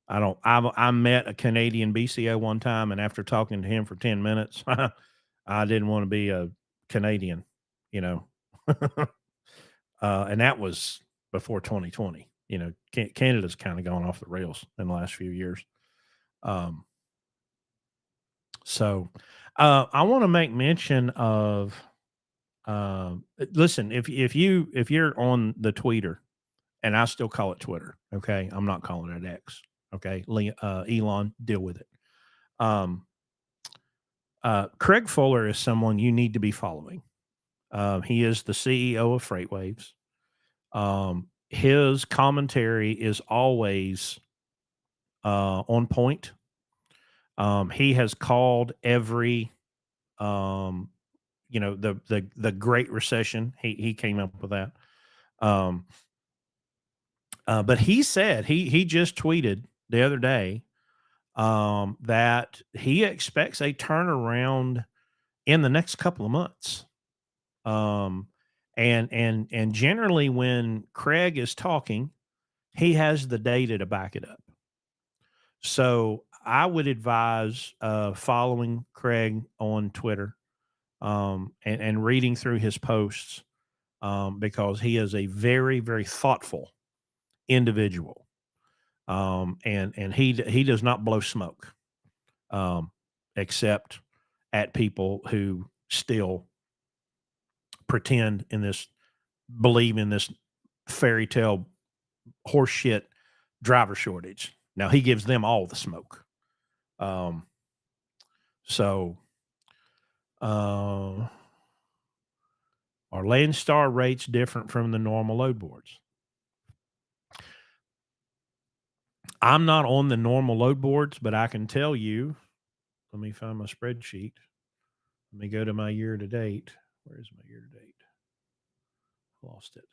I don't. I met a Canadian BCO one time, and after talking to him for 10 minutes, I didn't want to be a Canadian, you know. And that was before 2020. You know, Canada's kind of gone off the rails in the last few years. So I want to make mention of. Listen, if you're on the Twitter, and I still call it Twitter, okay, I'm not calling it X. Okay, Elon, deal with it. Craig Fuller is someone you need to be following. He is the CEO of FreightWaves. His commentary is always on point. He has called every, the Great Recession. He came up with that. But he said he just tweeted the other day that he expects a turnaround in the next couple of months. And generally when Craig is talking, he has the data to back it up. So I would advise following Craig on Twitter and reading through his posts because he is a very, very thoughtful individual. And he does not blow smoke except at people who still believe in this fairy tale horseshit driver shortage. Now he gives them all the smoke. So are Landstar rates different from the normal load boards? I'm not on the normal load boards, but I can tell you, let me find my spreadsheet. Let me go to my year to date. Where is my year to date? Lost it.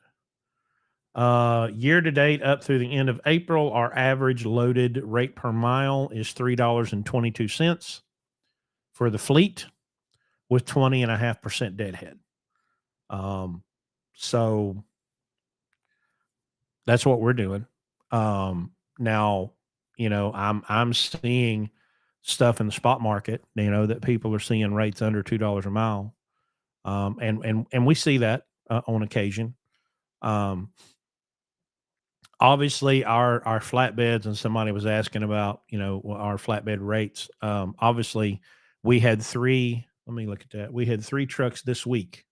Year to date up through the end of April, our average loaded rate per mile is $3.22 for the fleet with 20.5% deadhead. So that's what we're doing. Now, I'm seeing stuff in the spot market, that people are seeing rates under $2 a mile. And we see that on occasion. Obviously our flatbeds, and somebody was asking about, our flatbed rates. Obviously we had let me look at that. We had 3 trucks this week.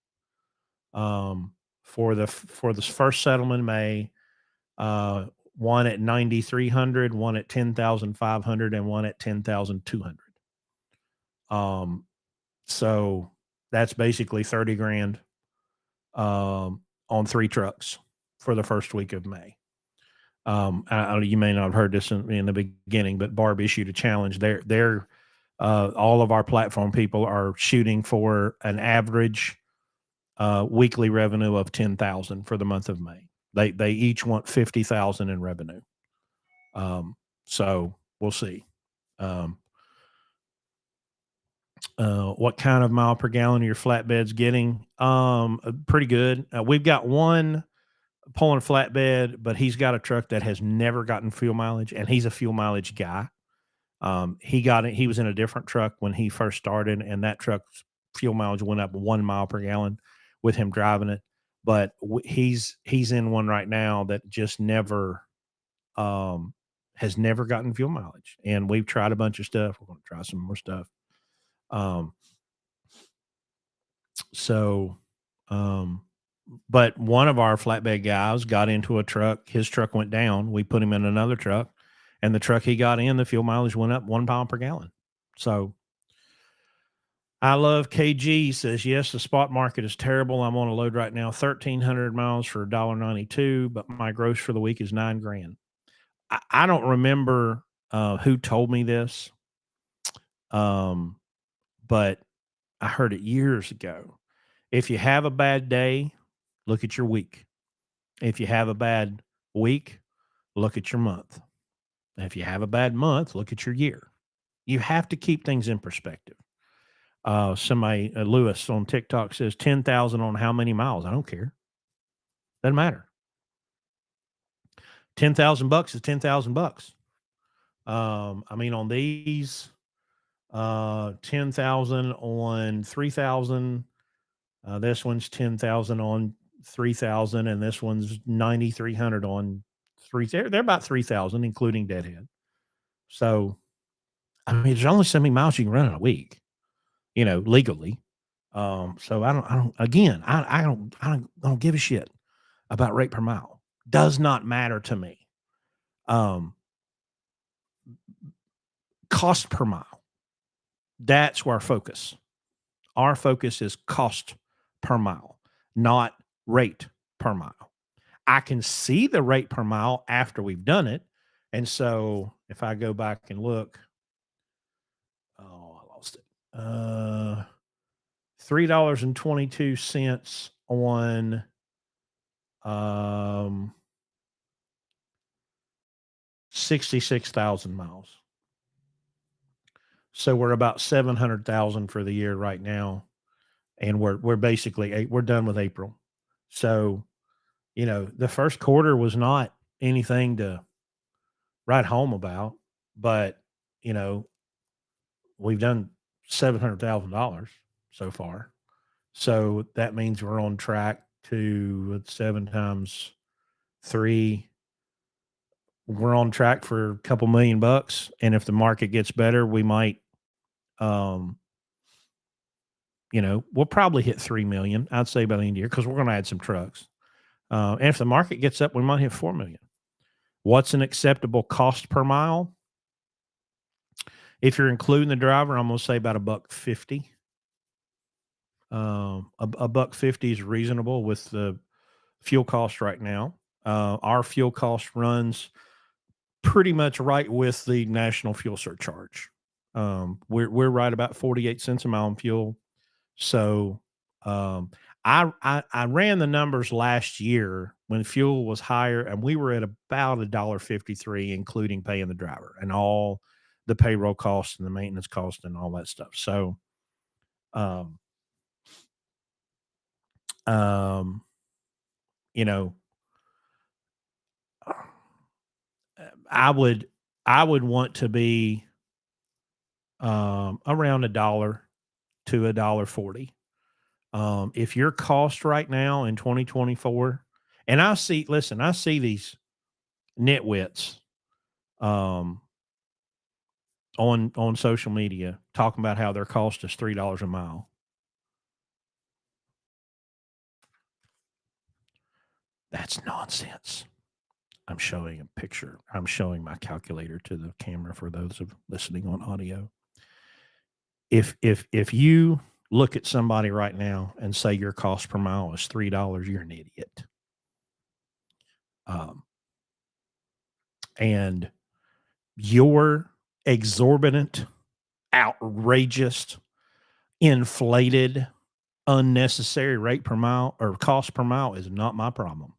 For the first settlement in May, one at 9,300, one at 10,500, and one at 10,200. So that's basically 30 grand on 3 trucks for the first week of May. You may not have heard this in the beginning, but Barb issued a challenge. They're all of our platform people are shooting for an average weekly revenue of 10,000 for the month of May. They each want 50,000 in revenue. So we'll see. What kind of mile per gallon are your flatbeds getting? Pretty good. We've got one pulling a flatbed, but he's got a truck that has never gotten fuel mileage, and he's a fuel mileage guy. He was in a different truck when he first started, and that truck's fuel mileage went up 1 mile per gallon with him driving it. But he's in one right now that just never has never gotten fuel mileage. And we've tried a bunch of stuff. We're going to try some more stuff. Um, so, um, but one of our flatbed guys got into a truck. His truck went down. We put him in another truck, and the truck he got in, the fuel mileage went up 1 mile per gallon. So I love KG says, yes, the spot market is terrible. I'm on a load right now, 1,300 miles for $1.92, but my gross for the week is $9,000. I don't remember who told me this, but I heard it years ago. If you have a bad day, look at your week. If you have a bad week, look at your month. If you have a bad month, look at your year. You have to keep things in perspective. Somebody, Lewis on TikTok says 10,000 on how many miles? I don't care. Doesn't matter. $10,000 is $10,000. I mean, on these, 10,000 on 3,000. This one's 10,000 on 3,000, and this one's 9,300 on three. They're about 3,000, including deadhead. So, I mean, there's only so many miles you can run in a week, legally. So again, I don't give a shit about rate per mile. Does not matter to me. Cost per mile. That's where our focus. Our focus is cost per mile, not rate per mile. I can see the rate per mile after we've done it. And so if I go back and look, I lost it. $3.22 on 66,000 miles. So we're about 700,000 for the year right now. And we're basically, we're done with April. So, the first quarter was not anything to write home about, but, we've done $700,000 so far. So that means we're on track to 7 times 3. We're on track for a couple $1,000,000. And if the market gets better, we might, we'll probably hit 3 million, I'd say by the end of the year, because we're going to add some trucks. And if the market gets up, we might hit 4 million. What's an acceptable cost per mile? If you're including the driver, I'm going to say about $1.50. $1.50 is reasonable with the fuel cost right now. Our fuel cost runs pretty much right with the national fuel surcharge. We're right about 48 cents a mile on fuel. So I ran the numbers last year when fuel was higher, and we were at about $1.53, including paying the driver and all the payroll costs and the maintenance costs and all that stuff. So, you know, I would want to be around $1 to $1.40. If your cost right now in 2024, and I see these nitwits on social media talking about how their cost is $3 a mile. That's nonsense. I'm showing a picture. I'm showing my calculator to the camera for those of listening on audio. If you look at somebody right now and say your cost per mile is $3, you're an idiot. And your exorbitant, outrageous, inflated, unnecessary rate per mile or cost per mile is not my problem.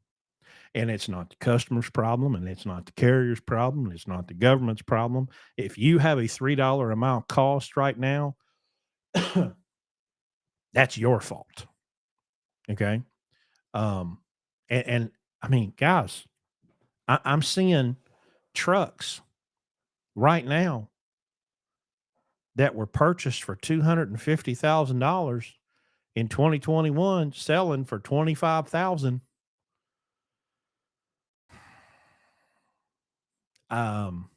And it's not the customer's problem, and it's not the carrier's problem, and it's not the government's problem. If you have a $3 a mile cost right now, that's your fault. Okay. And I mean, guys, I'm seeing trucks right now that were purchased for $250,000 in 2021 selling for 25,000. Um,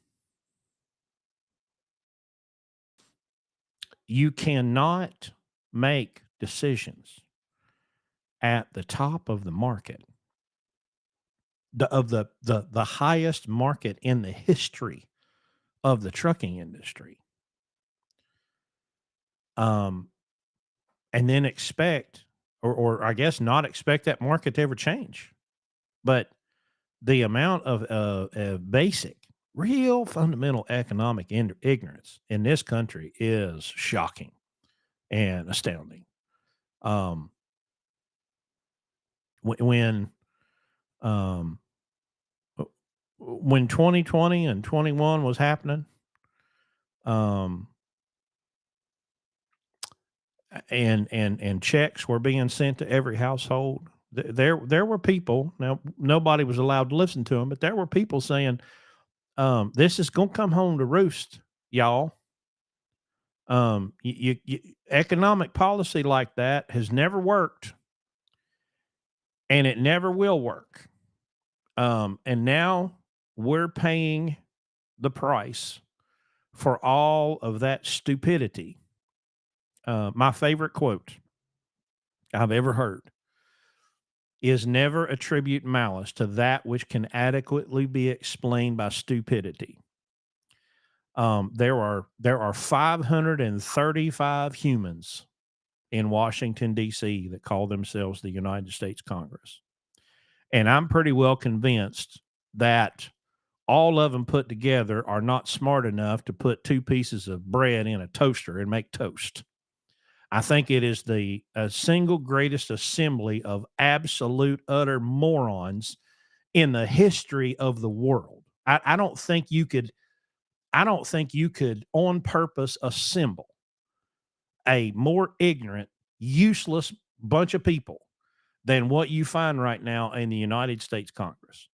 you cannot make decisions at the top of the market, the highest market in the history of the trucking industry, um, and then expect, or I guess not expect that market to ever change. But the amount of basic, real fundamental economic ignorance in this country is shocking and astounding. Um, when um, when 2020 and 21 was happening, um, and checks were being sent to every household. There were people. Now nobody was allowed to listen to them, but there were people saying, "This is gonna come home to roost, y'all." Economic policy like that has never worked, and it never will work. And now we're paying the price for all of that stupidity. My favorite quote I've ever heard is never attribute malice to that which can adequately be explained by stupidity. There are 535 humans in Washington D.C. that call themselves the United States Congress, and I'm pretty well convinced that all of them put together are not smart enough to put two pieces of bread in a toaster and make toast. I think it is the single greatest assembly of absolute utter morons in the history of the world. I don't think you could. I don't think you could on purpose assemble a more ignorant, useless bunch of people than what you find right now in the United States Congress.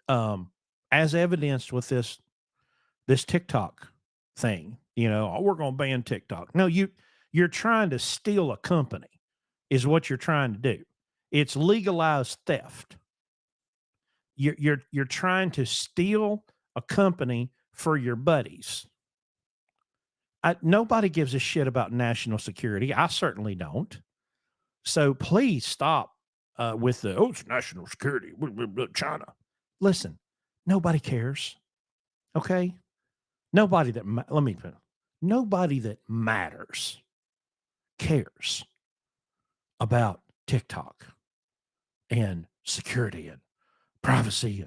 Um, as evidenced with this TikTok thing, "Oh, we're going to ban TikTok." No, you're trying to steal a company is what you're trying to do. It's legalized theft. You're trying to steal a company for your buddies. Nobody gives a shit about national security. I certainly don't. So please stop with the, "Oh, it's national security, blah, blah, blah, China." Listen, nobody cares. Okay, let me put it, nobody that matters cares about TikTok and security and privacy.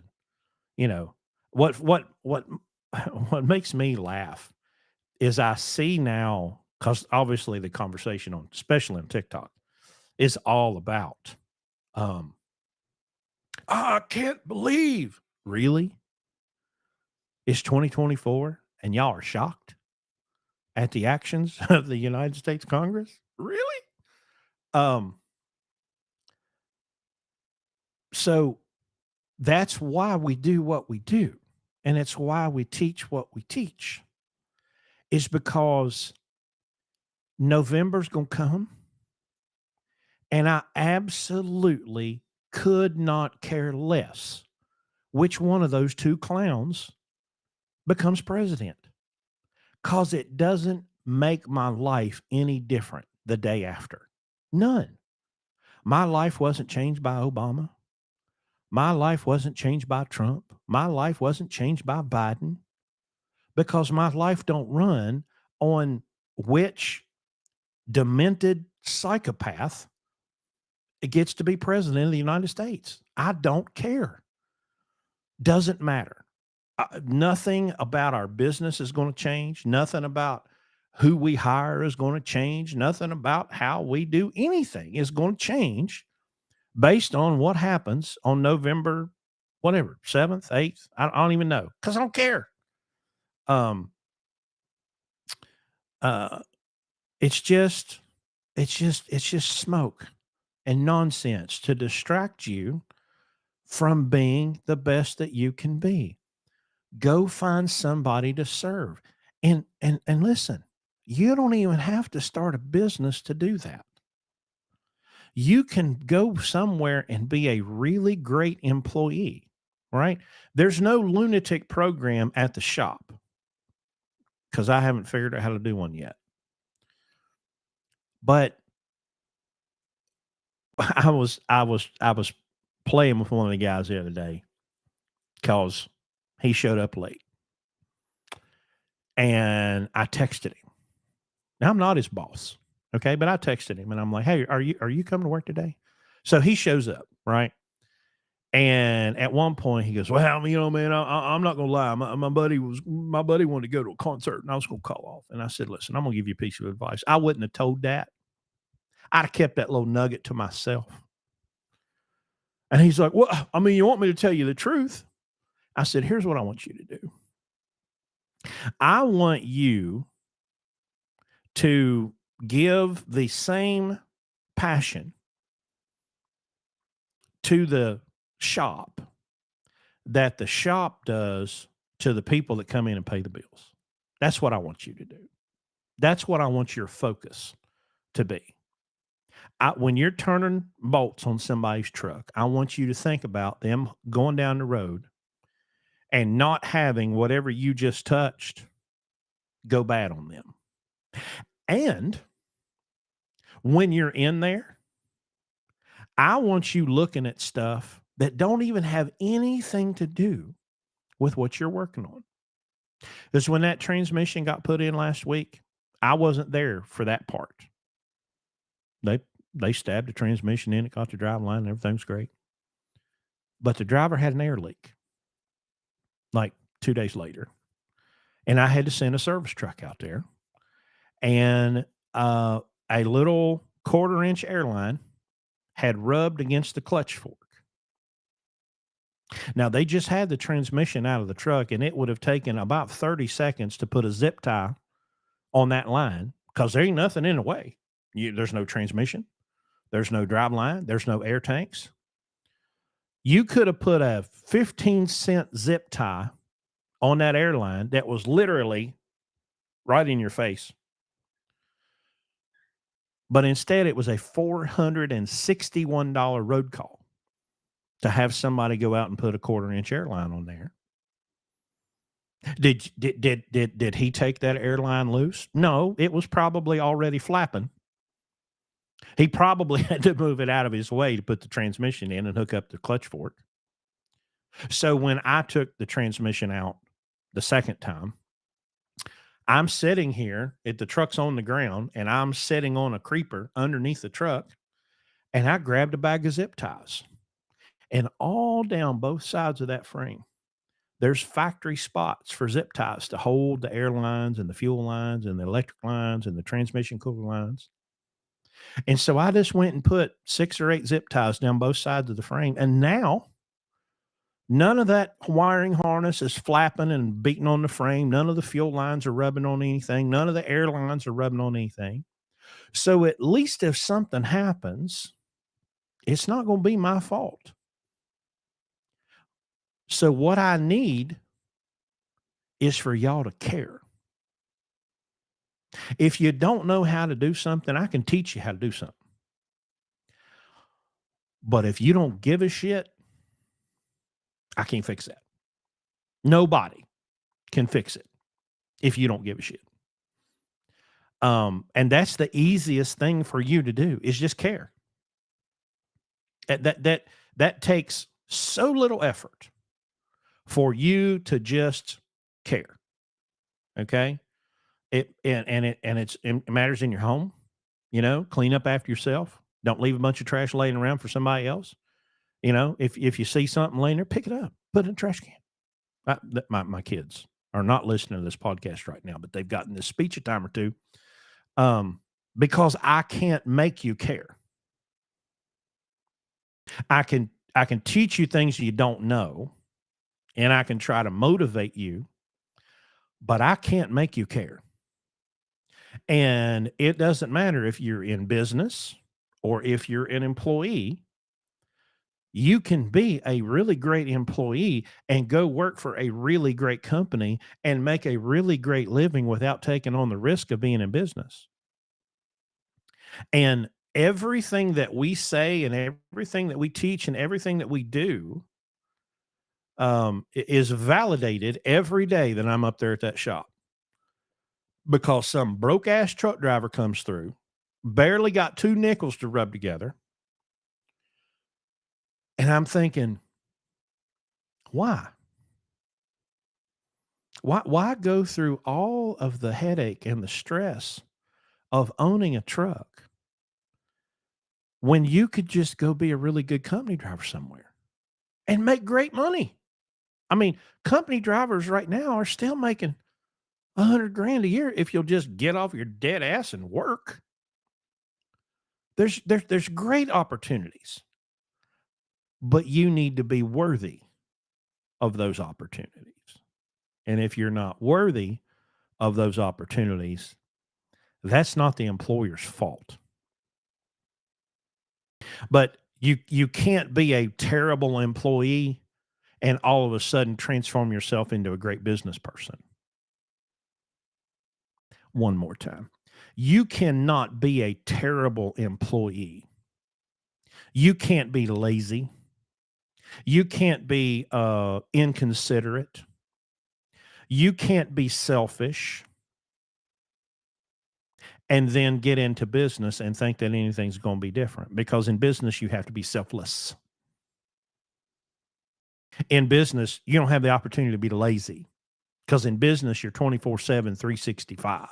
And what what makes me laugh is I see now, because obviously the conversation on, especially on TikTok, is all about, um, I can't believe, really? It's 2024 and y'all are shocked at the actions of the United States Congress? Really? Um, so that's why we do what we do. And it's why we teach what we teach, is because November's going to come. And I absolutely could not care less which one of those two clowns becomes president, because it doesn't make my life any different the day after. None. My life wasn't changed by Obama. My life wasn't changed by Trump. My life wasn't changed by Biden, because my life don't run on which demented psychopath gets to be president of the United States. I don't care. Doesn't matter. Nothing about our business is going to change. Nothing about who we hire is going to change. Nothing about how we do anything is going to change based on what happens on November, whatever, 7th, 8th. I don't even know, because I don't care. Um, uh, it's just, it's just smoke and nonsense to distract you from being the best that you can be. Go find somebody to serve. And listen, you don't even have to start a business to do that. You can go somewhere and be a really great employee. right? There's no lunatic program at the shop because I haven't figured out how to do one yet. But I was playing with one of the guys the other day because he showed up late, and I texted him. Now I'm not his boss, okay, but I texted him and I'm like, "Hey, are you coming to work today?" So he shows up, right? And at one point he goes, "Well, man, I'm not gonna lie. My buddy wanted to go to a concert, and I was gonna call off." And I said, "Listen, I'm gonna give you a piece of advice. I wouldn't have told that. I'd have kept that little nugget to myself." And he's like, "Well, you want me to tell you the truth?" I said, "Here's what I want you to do. I want you to give the same passion to the shop that the shop does to the people that come in and pay the bills. That's what I want you to do. That's what I want your focus to be. When you're turning bolts on somebody's truck, I want you to think about them going down the road and not having whatever you just touched go bad on them. And when you're in there, I want you looking at stuff that don't even have anything to do with what you're working on. Because when that transmission got put in last week, I wasn't there for that part. They they stabbed the transmission in, it caught the drive line, and everything's great. But the driver had an air leak like 2 days later. And I had to send a service truck out there. And a little 1/4 inch airline had rubbed against the clutch fork. Now they just had the transmission out of the truck, and it would have taken about 30 seconds to put a zip tie on that line because there ain't nothing in the way. There's no transmission, there's no drive line, there's no air tanks. You could have put a 15-cent zip tie on that airline that was literally right in your face. But instead, it was a $461 road call to have somebody go out and put a 1/4 inch airline on there. Did he take that airline loose? No, it was probably already flapping. He probably had to move it out of his way to put the transmission in and hook up the clutch fork. So when I took the transmission out the second time, I'm sitting here the truck's on the ground, and I'm sitting on a creeper underneath the truck, and I grabbed a bag of zip ties. And all down both sides of that frame, there's factory spots for zip ties to hold the airlines and the fuel lines and the electric lines and the transmission cooler lines. And so I just went and put 6 or 8 zip ties down both sides of the frame. And now none of that wiring harness is flapping and beating on the frame. None of the fuel lines are rubbing on anything. None of the airlines are rubbing on anything. So at least if something happens, it's not going to be my fault. So what I need is for y'all to care. If you don't know how to do something, I can teach you how to do something. But if you don't give a shit, I can't fix that. Nobody can fix it if you don't give a shit. And that's the easiest thing for you to do is just care. That takes so little effort for you to just care. Okay. It matters in your home, clean up after yourself. Don't leave a bunch of trash laying around for somebody else. If you see something laying there, pick it up, put it in a trash can. My kids are not listening to this podcast right now, but they've gotten this speech a time or two, because I can't make you care. I can teach you things you don't know, and I can try to motivate you, but I can't make you care. And it doesn't matter if you're in business or if you're an employee. You can be a really great employee and go work for a really great company and make a really great living without taking on the risk of being in business. And everything that we say and everything that we teach and everything that we do is validated every day that I'm up there at that shop because some broke ass truck driver comes through, barely got 2 nickels to rub together. And I'm thinking, why? Why go through all of the headache and the stress of owning a truck when you could just go be a really good company driver somewhere and make great money? I mean, company drivers right now are still making 100 grand a year if you'll just get off your dead ass and work. There's great opportunities, but you need to be worthy of those opportunities. And if you're not worthy of those opportunities, that's not the employer's fault. But you can't be a terrible employee and all of a sudden transform yourself into a great business person. One more time. You cannot be a terrible employee. You can't be lazy. You can't be inconsiderate. You can't be selfish and then get into business and think that anything's going to be different, because in business, you have to be selfless. In business, you don't have the opportunity to be lazy because in business, you're 24/7, 365.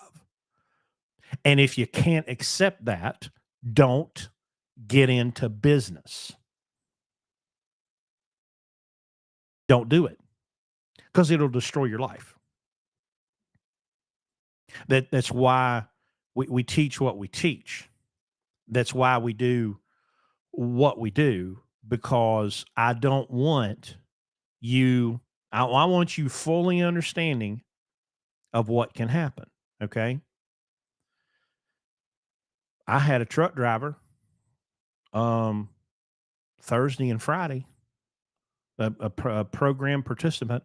And if you can't accept that, don't get into business. Don't do it because it'll destroy your life. That's why we teach what we teach. That's why we do what we do, because I don't want you, I want you fully understanding of what can happen. Okay. I had a truck driver um, Thursday and Friday, a program participant,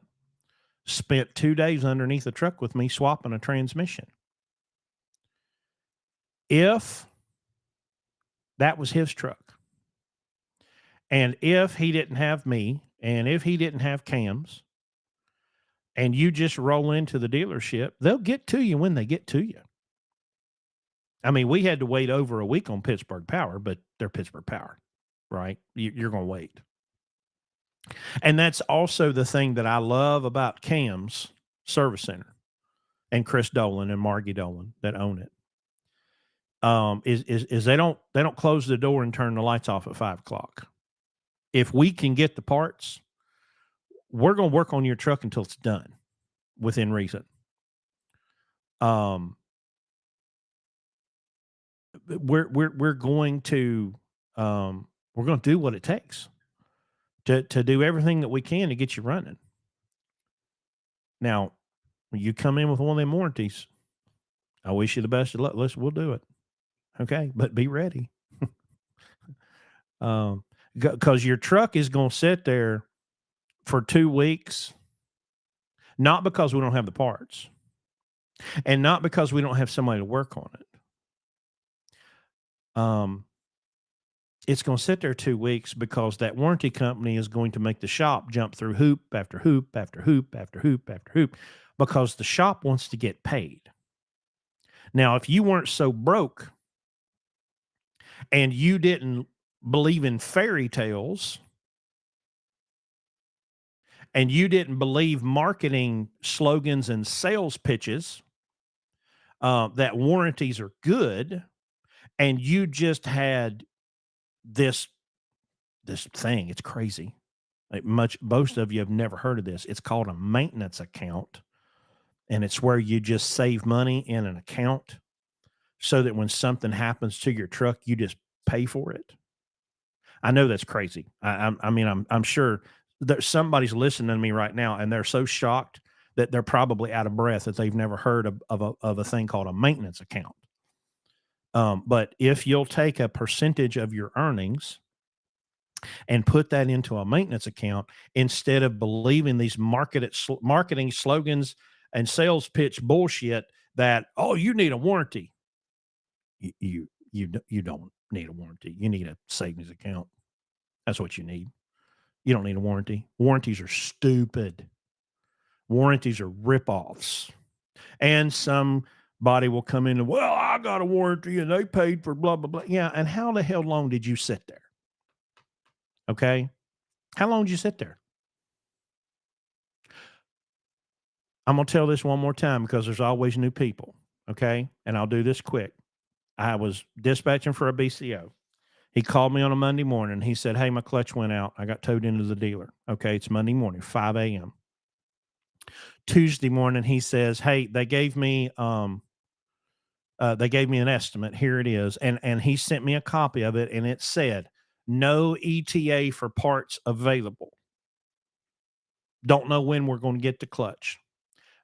spent 2 days underneath the truck with me swapping a transmission. If that was his truck, and if he didn't have me, and if he didn't have cams, and you just roll into the dealership, they'll get to you when they get to you. I mean, we had to wait over a week on Pittsburgh Power, but they're Pittsburgh Power, right? You're going to wait. And that's also the thing that I love about Cam's Service Center and Chris Dolan and Margie Dolan that own it. Is they don't close the door and turn the lights off at 5:00. If we can get the parts, we're going to work on your truck until it's done within reason. We're going to do what it takes to do everything that we can to get you running. Now, when you come in with one of them warranties, I wish you the best of luck. We'll do it. Okay, but be ready. Because your truck is going to sit there for 2 weeks, not because we don't have the parts and not because we don't have somebody to work on it. It's going to sit there 2 weeks because that warranty company is going to make the shop jump through hoop after hoop after hoop after hoop after hoop because the shop wants to get paid. Now, if you weren't so broke and you didn't believe in fairy tales and you didn't believe marketing slogans and sales pitches, that warranties are good, and you just had this thing, it's crazy. Most of you have never heard of this. It's called a maintenance account, and it's where you just save money in an account so that when something happens to your truck, you just pay for it. I know that's crazy. I mean, I'm sure that somebody's listening to me right now, and they're so shocked that they're probably out of breath that they've never heard of a thing called a maintenance account. But if you'll take a percentage of your earnings and put that into a maintenance account instead of believing these marketing slogans and sales pitch bullshit that, oh, you need a warranty. You don't need a warranty. You need a savings account. That's what you need. You don't need a warranty. Warranties are stupid. Warranties are ripoffs. And somebody will come in and, well, I got a warranty and they paid for blah, blah, blah. Yeah. And how the hell long did you sit there? Okay. How long did you sit there? I'm going to tell this one more time because there's always new people. Okay. And I'll do this quick. I was dispatching for a BCO. He called me on a Monday morning. He said, hey, my clutch went out. I got towed into the dealer. Okay. It's Monday morning, 5 a.m. Tuesday morning, he says, hey, they gave me an estimate. Here it is. And he sent me a copy of it. And it said, no ETA for parts available. Don't know when we're going to get the clutch.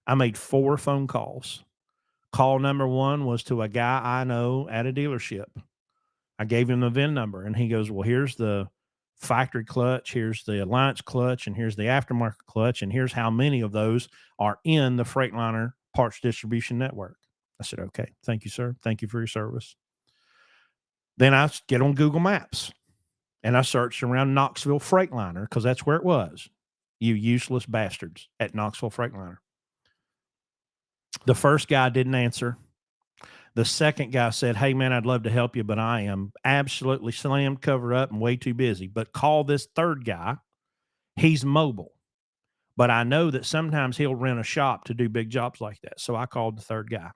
I made 4 phone calls. Call number 1 was to a guy I know at a dealership. I gave him the VIN number and he goes, well, here's the factory clutch, here's the Alliance clutch, and here's the aftermarket clutch, and here's how many of those are in the Freightliner parts distribution network. I said, okay, thank you, sir. Thank you for your service. Then I get on Google Maps and I searched around Knoxville Freightliner because that's where it was. You useless bastards at Knoxville Freightliner. The first guy didn't answer. The second guy said, hey, man, I'd love to help you, but I am absolutely slammed, covered up, and way too busy. But call this third guy. He's mobile. But I know that sometimes he'll rent a shop to do big jobs like that. So I called the third guy.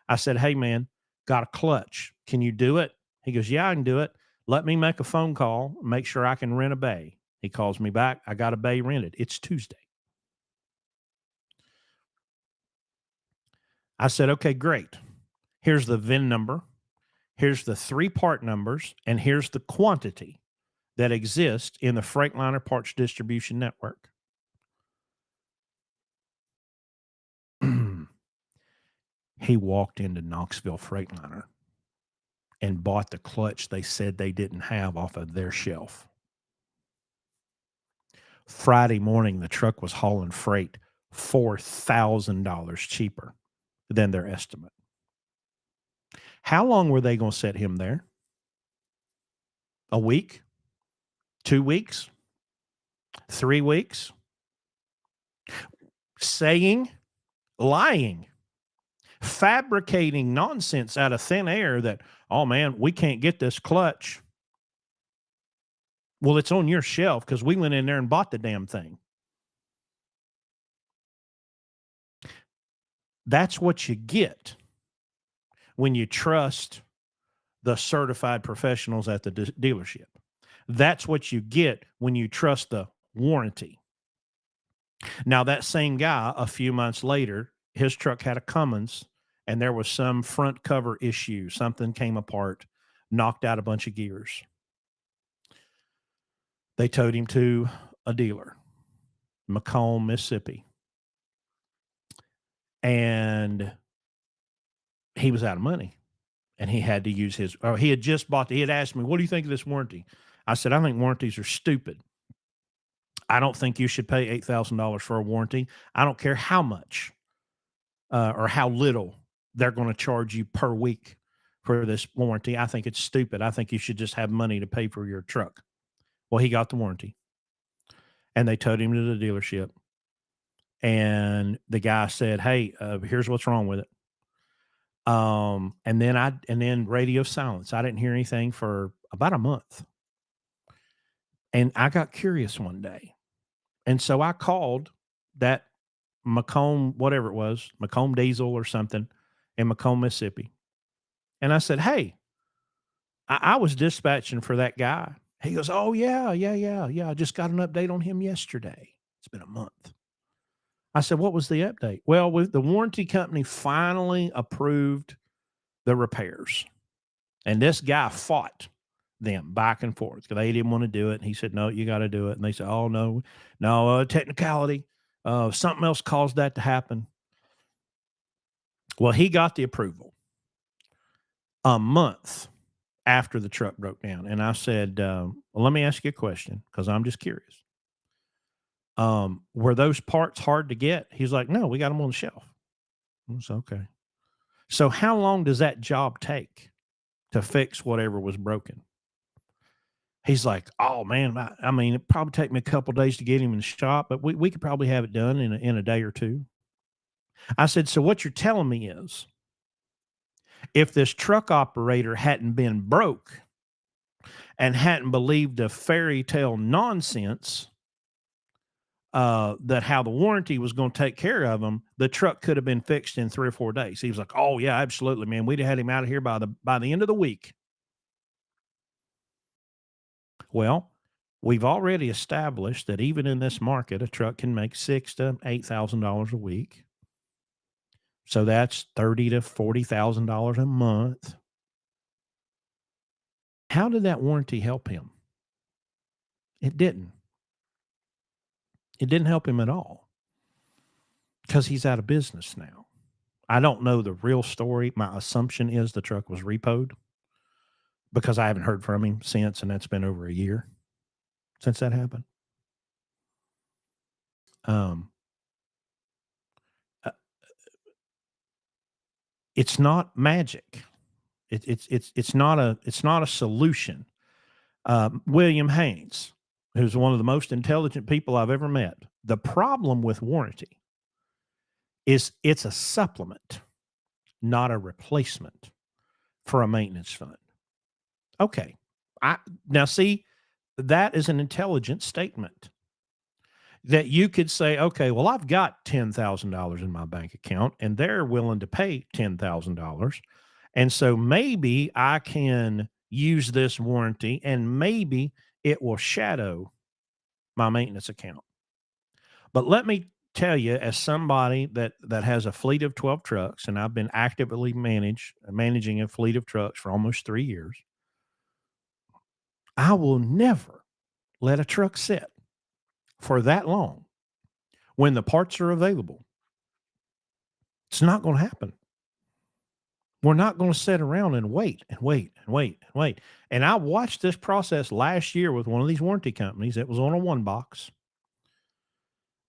I said, hey, man, got a clutch. Can you do it? He goes, yeah, I can do it. Let me make a phone call, make sure I can rent a bay. He calls me back. I got a bay rented. It's Tuesday. I said, okay, great. Here's the VIN number. Here's the 3 part numbers, and here's the quantity that exists in the Freightliner parts distribution network. He walked into Knoxville Freightliner and bought the clutch they said they didn't have off of their shelf. Friday morning, the truck was hauling freight $4,000 cheaper than their estimate. How long were they going to set him there? A week? 2 weeks? 3 weeks? Lying, fabricating nonsense out of thin air that, oh man, we can't get this clutch. Well, it's on your shelf because we went in there and bought the damn thing. That's what you get when you trust the certified professionals at the dealership. That's what you get when you trust the warranty. Now, that same guy, a few months later, his truck had a Cummins and there was some front cover issue. Something came apart, knocked out a bunch of gears. They towed him to a dealer, Macomb, Mississippi. And he was out of money and he had to use his, or he had just bought, he had asked me, what do you think of this warranty? I said, I think warranties are stupid. I don't think you should pay $8,000 for a warranty. I don't care how much or how little they're going to charge you per week for this warranty. I think it's stupid. I think you should just have money to pay for your truck. Well, he got the warranty and they towed him to the dealership. And the guy said, hey, here's what's wrong with it. And then radio silence. I didn't hear anything for about a month. And I got curious one day. And so I called that Macomb, whatever it was, Macomb Diesel or something in Macomb, Mississippi. And I said, hey, I was dispatching for that guy. He goes, oh, yeah. I just got an update on him yesterday. It's been a month. I said, what was the update? Well, with the warranty company finally approved the repairs. And this guy fought them back and forth because they didn't want to do it. And he said, no, you got to do it. And they said, oh, no, technicality. Something else caused that to happen. Well, he got the approval a month after the truck broke down. And I said, well, let me ask you a question because I'm just curious. Were those parts hard to get? He's like, no, we got them on the shelf. It's okay. So how long does that job take to fix whatever was broken? He's like, "Oh, man, I mean, it'd probably take me a couple days to get him in the shop, but we could probably have it done in a day or 2." I said, "So what you're telling me is if this truck operator hadn't been broke and hadn't believed the fairy tale nonsense, that how the warranty was gonna take care of him, the truck could have been fixed in 3 or 4 days." He was like, "Oh, yeah, absolutely, man. We'd have had him out of here by the end of the week." Well, we've already established that even in this market, a truck can make six to $8,000 a week. So that's $30,000 to $40,000 a month. How did that warranty help him? It didn't. It didn't help him at all because he's out of business now. I don't know the real story. My assumption is the truck was repoed because I haven't heard from him since, and that's been over a year since that happened. Um, uh, it's not magic. It's not a solution. William Haynes, who's one of the most intelligent people I've ever met. The problem with warranty is it's a supplement, not a replacement for a maintenance fund. Okay. I now see that is an intelligent statement that you could say, okay, well, I've got $10,000 in my bank account and they're willing to pay $10,000. And so maybe I can use this warranty and maybe it will shadow my maintenance account. But let me tell you, as somebody that has a fleet of 12 trucks, and I've been actively managing a fleet of trucks for almost 3 years, I will never let a truck sit for that long when the parts are available. It's not going to happen. We're not going to sit around and wait and wait and wait and wait. And I watched this process last year with one of these warranty companies. It was on a one box.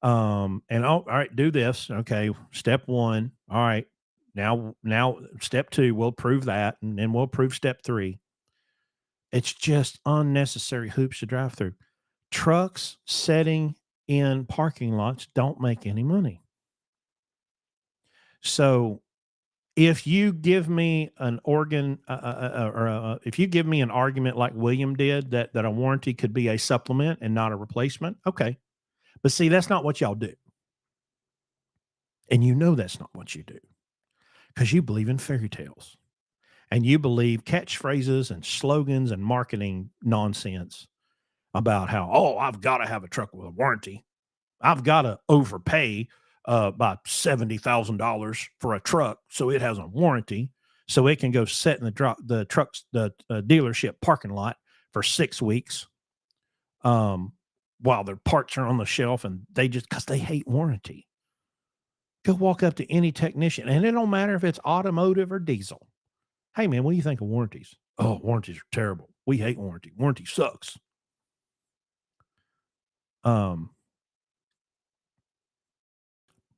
And oh, all right, do this. Okay, step one. All right, now step two. We'll prove that, and then we'll prove step three. It's just unnecessary hoops to drive through. Trucks sitting in parking lots don't make any money. So if you give me an organ or if you give me an argument like William did that a warranty could be a supplement and not a replacement, okay. But see, that's not what y'all do. And you know that's not what you do because you believe in fairy tales and you believe catchphrases and slogans and marketing nonsense about how, oh, I've got to have a truck with a warranty. I've got to overpay by $70,000 for a truck so it has a warranty, so it can go sit in the dealership parking lot for 6 weeks, while their parts are on the shelf, and they just because they hate warranty. Go walk up to any technician, and it don't matter if it's automotive or diesel. Hey, man, what do you think of warranties? Oh, warranties are terrible. We hate warranty. Warranty sucks. Um,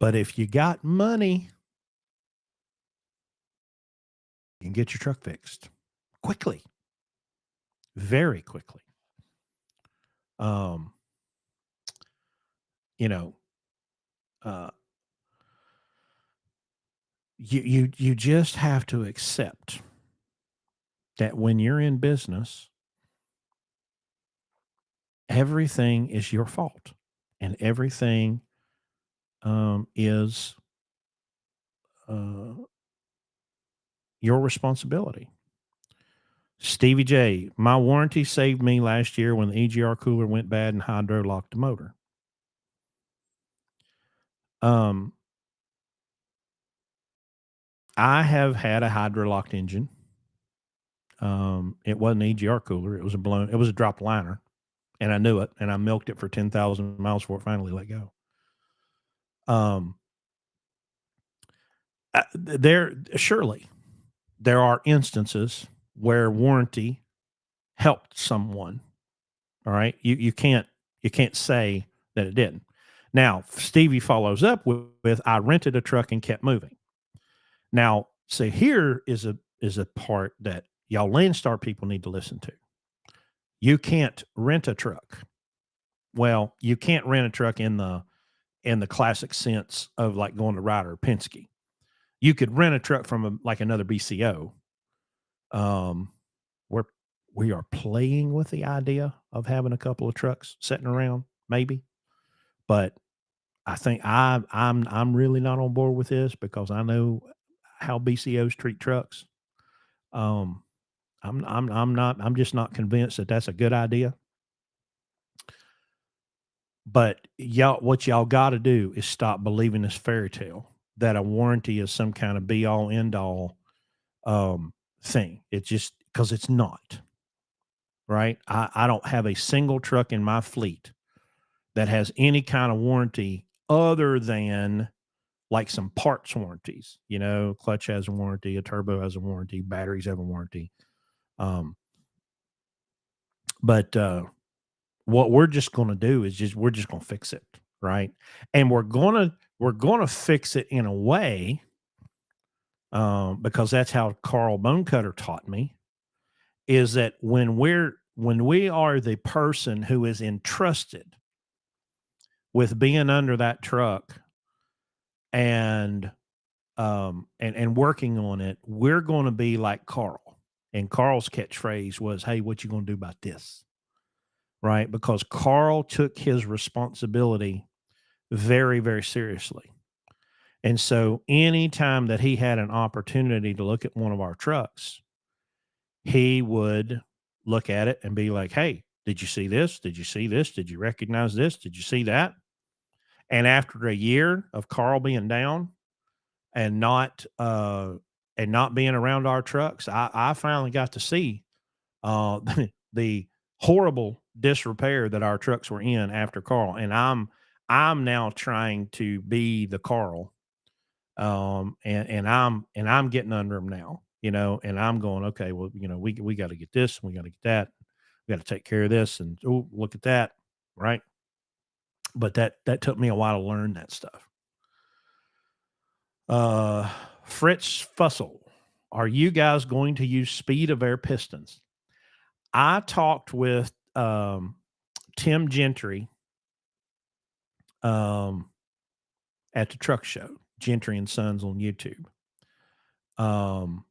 but if you got money, you can get your truck fixed quickly, very quickly. Um, you know, uh, you just have to accept that when you're in business, everything is your fault, and everything is uh, your responsibility. Stevie J, my warranty saved me last year when the EGR cooler went bad and hydro locked the motor. Um, I have had a hydro locked engine. It wasn't an EGR cooler. It was a drop liner, and I knew it, and I milked it for 10,000 miles before it finally let go. Um, surely there are instances where warranty helped someone. All right. You can't say that it didn't. Now, Stevie follows up with I rented a truck and kept moving. Now, so here is a part that y'all Landstar people need to listen to. you can't rent a truck. Well, you can't rent a truck in the classic sense of like going to Ryder or Penske. You could rent a truck from like another BCO. Um, we're we are playing with the idea of having a couple of trucks sitting around, maybe, but I think I'm really not on board with this because I know how BCOs treat trucks. Um, I'm just not convinced that that's a good idea. But what y'all got to do is stop believing this fairy tale that a warranty is some kind of be all end all thing. It's just because it's not, right. I don't have a single truck in my fleet that has any kind of warranty other than like some parts warranties. Clutch has a warranty, a turbo has a warranty, batteries have a warranty. Um, but what we're just going to do is we're just going to fix it, right? And we're going to fix it in a way, because that's how Carl Bonecutter taught me, is that when we are the person who is entrusted with being under that truck and working on it, we're going to be like Carl. And Carl's catchphrase was, "Hey, what you going to do about this?" Right? Because Carl took his responsibility very, very seriously. And so anytime that he had an opportunity to look at one of our trucks, he would look at it and be like, "Hey, did you see this? Did you see this? Did you recognize this? Did you see that?" And after a year of Carl being down and not being around our trucks, I finally got to see uh, the horrible disrepair that our trucks were in after Carl. And I'm now trying to be the Carl, and I'm getting under him now, and I'm going, okay, well, we got to get this, we got to get that, we got to take care of this, and oh, look at that, right? But that took me a while to learn that stuff. Uh, Fritz Fussell, are you guys going to use speed of air pistons? I talked with Tim Gentry um, at the truck show, Gentry and Sons on YouTube. Um,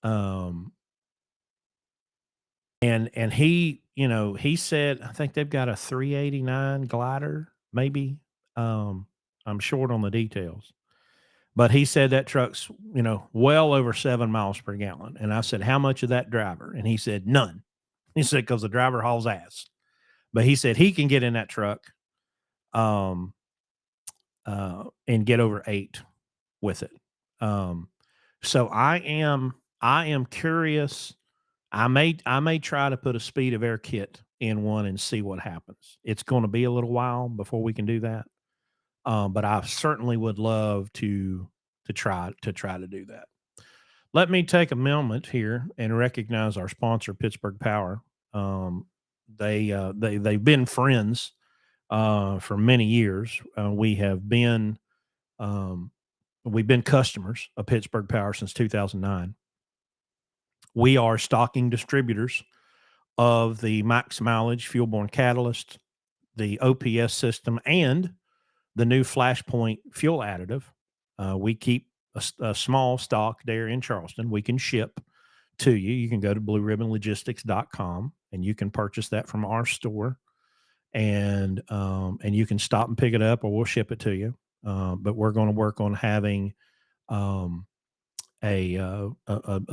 um, and he said, I think they've got a 389 glider, maybe. I'm short on the details, but he said that truck's, well over 7 miles per gallon. And I said, how much of that driver? And he said, none. He said, because the driver hauls ass. But he said he can get in that truck um, and get over 8 with it. Um, so I am curious. I may try to put a speed of air kit in one and see what happens. It's going to be a little while before we can do that. But I certainly would love to try to do that. Let me take a moment here and recognize our sponsor, Pittsburgh Power. They've been friends for many years. Um, we've been customers of Pittsburgh Power since 2009. We are stocking distributors of the max mileage fuel-borne catalyst, the OPS system, and the new Flashpoint fuel additive. We keep a small stock there in Charleston. We can ship to you. You can go to blueribbonlogistics.com and you can purchase that from our store, and you can stop and pick it up, or we'll ship it to you. But we're going to work on having um, a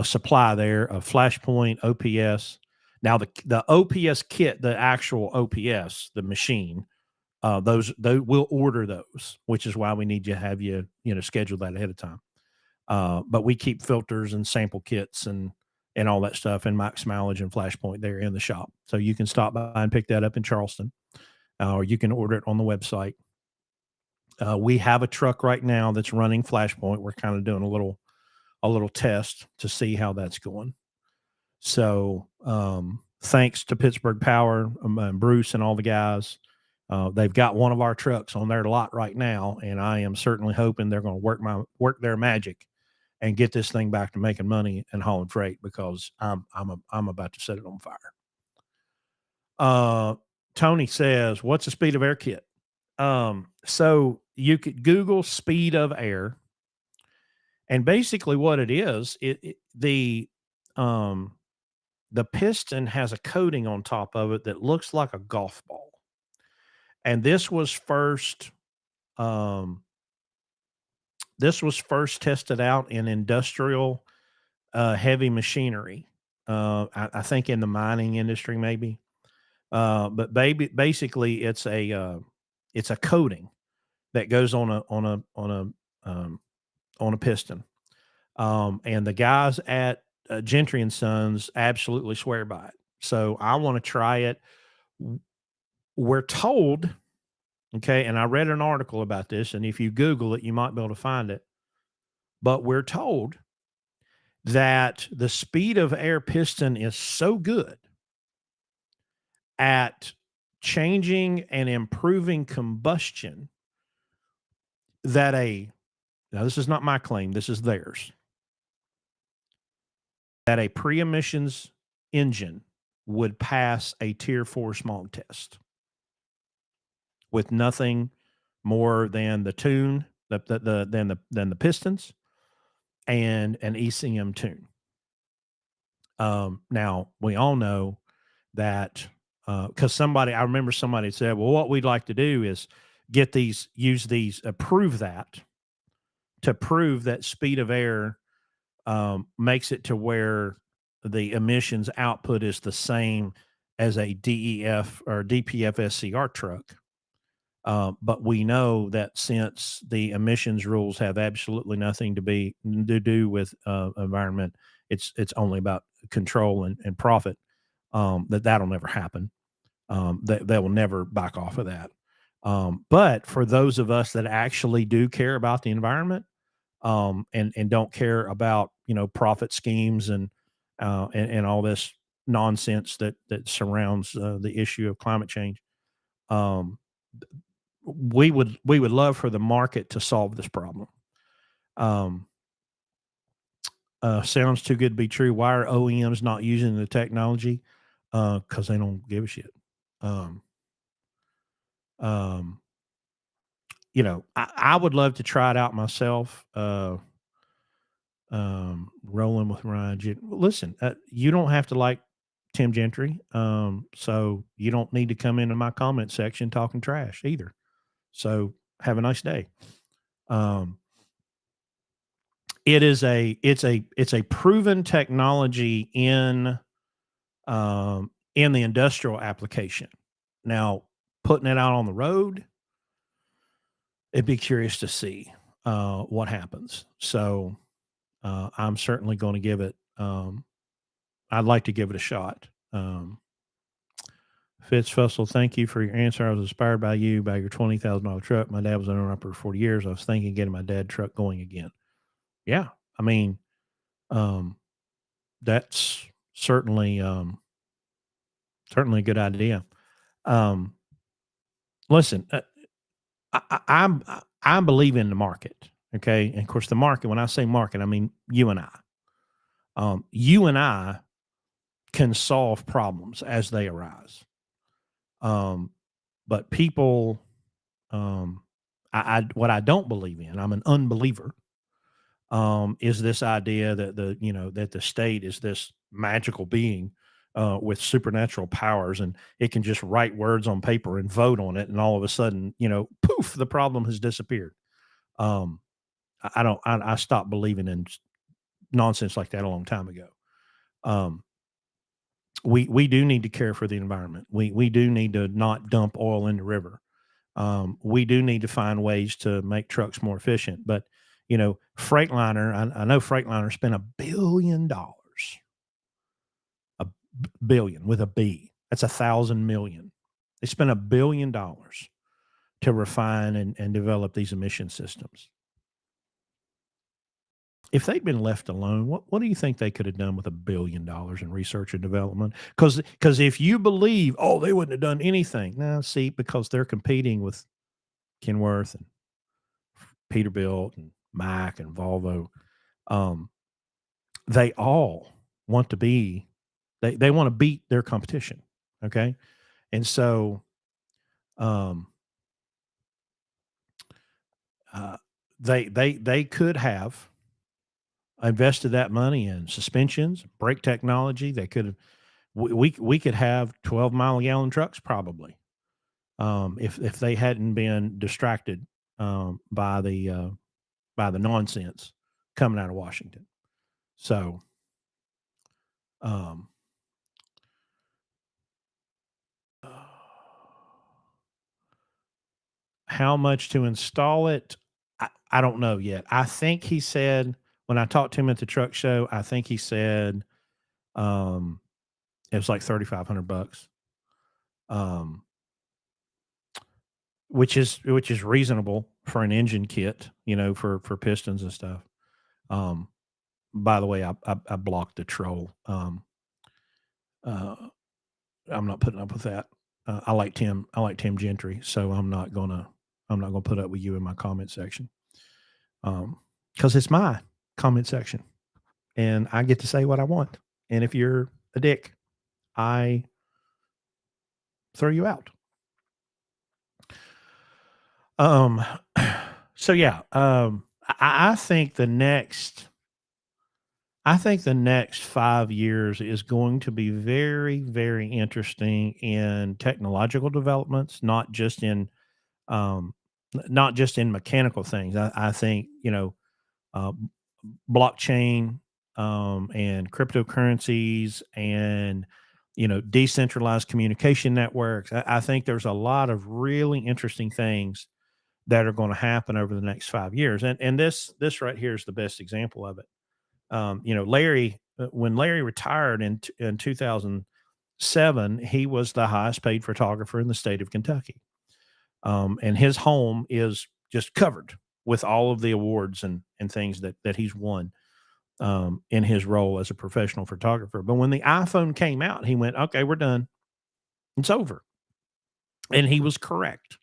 supply there of Flashpoint OPS. Now the OPS kit, the actual OPS, the machine, those we'll order those, which is why we need to have you schedule that ahead of time. But we keep filters and sample kits and all that stuff, and max mileage and Flashpoint there in the shop, so you can stop by and pick that up in Charleston, or you can order it on the website. We have a truck right now that's running Flashpoint. We're kind of doing a little test to see how that's going. So thanks to Pittsburgh Power, and Bruce and all the guys. They've got one of our trucks on their lot right now, and I am certainly hoping they're going to work their magic and get this thing back to making money and hauling freight because I'm about to set it on fire. Tony says, "What's the speed of air kit?" So you could Google speed of air, and basically what it is, um, the piston has a coating on top of it that looks like a golf ball, and um, this was first tested out in industrial heavy machinery. I think in the mining industry, maybe. But basically, it's a coating that goes um, on a piston. And the guys at Gentry and Sons absolutely swear by it. So I want to try it. We're told, okay, and I read an article about this, and if you Google it, you might be able to find it. But we're told that the speed of air piston is so good at changing and improving combustion that now this is not my claim, this is theirs, that a pre-emissions engine would pass a tier 4 smog test with nothing more than the tune, than the pistons and an ECM tune. Now we all know that because I remember somebody said, well, what we'd like to do is use these, prove that to prove that speed of air makes it to where the emissions output is the same as a DEF or DPF SCR truck. But we know that since the emissions rules have absolutely nothing to do with environment, it's only about control and profit. That'll never happen. They will never back off of that. But for those of us that actually do care about the environment, and don't care about profit schemes and all this nonsense that surrounds the issue of climate change, um, we would love for the market to solve this problem. Um, Sounds too good to be true. Why are OEMs not using the technology? Because they don't give a shit. Um, um, I would love to try it out myself. Rolling with Ryan. Listen, you don't have to like Tim Gentry, so you don't need to come into my comment section talking trash either. So have a nice day. Um, it's a proven technology in the industrial application. Now, putting it out on the road, it'd be curious to see what happens. So I'm certainly going to give it. I'd like to give it a shot. Fitz Fussell, thank you for your answer. I was inspired by you, by your $20,000 truck. My dad was an owner for 40 years. I was thinking of getting my dad truck going again. Yeah. I mean, that's certainly a good idea. Listen, I believe in the market. Okay. And of course, the market, when I say market, I mean you and I. You and I can solve problems as they arise. But people, what I don't believe in, I'm an unbeliever, is this idea that that the state is this magical being with supernatural powers and it can just write words on paper and vote on it, and all of a sudden, poof, the problem has disappeared. Um, I don't. I stopped believing in nonsense like that a long time ago. Um, we do need to care for the environment. We do need to not dump oil in the river. We do need to find ways to make trucks more efficient. But Freightliner, I know Freightliner spent $1 billion, billion with a B. That's 1,000 million. They spent $1 billion to refine and develop these emission systems. If they'd been left alone, what do you think they could have done with $1 billion in research and development? Because if you believe, oh, they wouldn't have done anything. Now, see, because they're competing with Kenworth and Peterbilt and Mack and Volvo. Um, they all want to be they want to beat their competition. Okay. And so um uh they could have invested that money in suspensions, brake technology. They could have we could have 12-mile a gallon trucks probably, if they hadn't been distracted by the nonsense coming out of Washington. So, um, how much to install it? I don't know yet. I think he said when I talked to him at the truck show, I think he said um, it was like $3,500, um, which is reasonable for an engine kit, for pistons and stuff. Um, by the way, I blocked the troll. Uh, I'm not putting up with that. I like Tim. I like Tim Gentry, so I'm not gonna put up with you in my comment section, because it's my comment section, and I get to say what I want. And if you're a dick, I throw you out. Um, so yeah, I think the next 5 years is going to be very, very interesting in technological developments, um, not just in mechanical things. I think uh, blockchain, and cryptocurrencies, and decentralized communication networks. I think there's a lot of really interesting things that are going to happen over the next 5 years, and this right here is the best example of it. Larry, when Larry retired in 2007, he was the highest paid photographer in the state of Kentucky, and his home is just covered with all of the awards and things that he's won, in his role as a professional photographer. But when the iPhone came out, he went, "Okay, we're done. It's over." And he was correct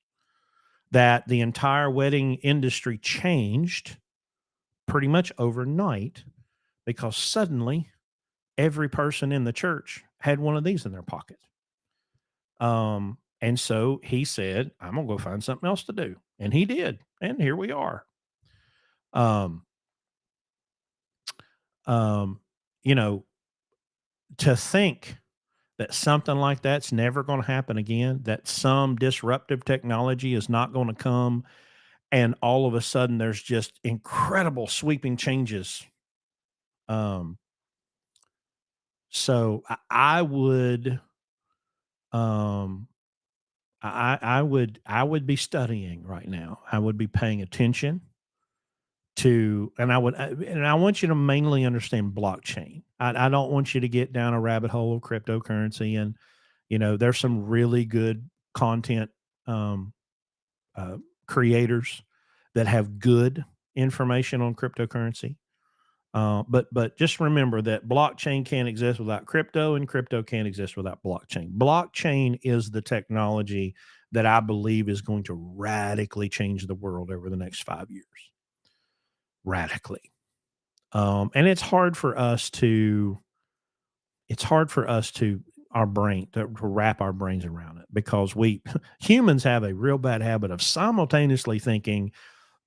that the entire wedding industry changed pretty much overnight, because suddenly every person in the church had one of these in their pocket. And so he said, "I'm gonna go find something else to do," and he did, and here we are. Um, um, you know, to think that something like that's never going to happen again, that some disruptive technology is not going to come, and all of a sudden there's just incredible sweeping changes. Um, so I would, um, I would be studying right now. I would be paying attention to, and I want you to mainly understand blockchain. I don't want you to get down a rabbit hole of cryptocurrency, and there's some really good content, um, uh, creators that have good information on cryptocurrency. But just remember that blockchain can't exist without crypto, and crypto can't exist without blockchain. Blockchain is the technology that I believe is going to radically change the world over the next 5 years. Radically. And it's hard for us to our brain to wrap our brains around it, because we humans have a real bad habit of simultaneously thinking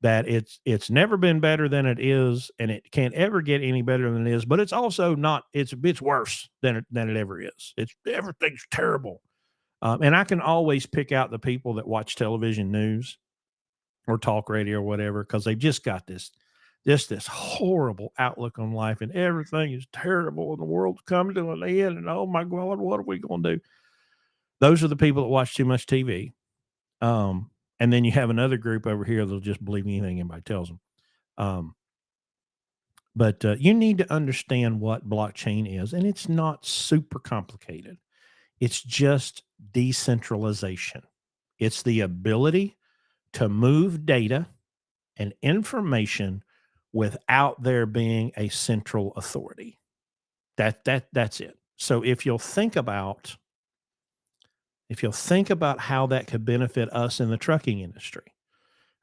that it's never been better than it is, and it can't ever get any better than it is, but it's also not, it's worse than it ever is. It's Everything's terrible. And I can always pick out the people that watch television news or talk radio or whatever, because they've just got this horrible outlook on life, and everything is terrible, and the world's coming to an end, and oh my god, what are we going to do? Those are the people that watch too much TV. And then you have another group over here that'll just believe anything anybody tells them. Um, but you need to understand what blockchain is, and it's not super complicated. It's just decentralization. It's the ability to move data and information without there being a central authority. That's it. So if you'll think about how that could benefit us in the trucking industry,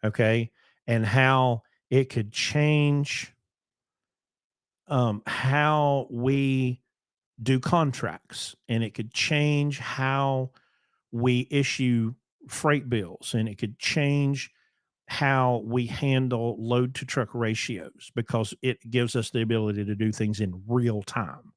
okay, and how it could change how we do contracts, and it could change how we issue freight bills, and it could change how we handle load to truck ratios because it gives us the ability to do things in real time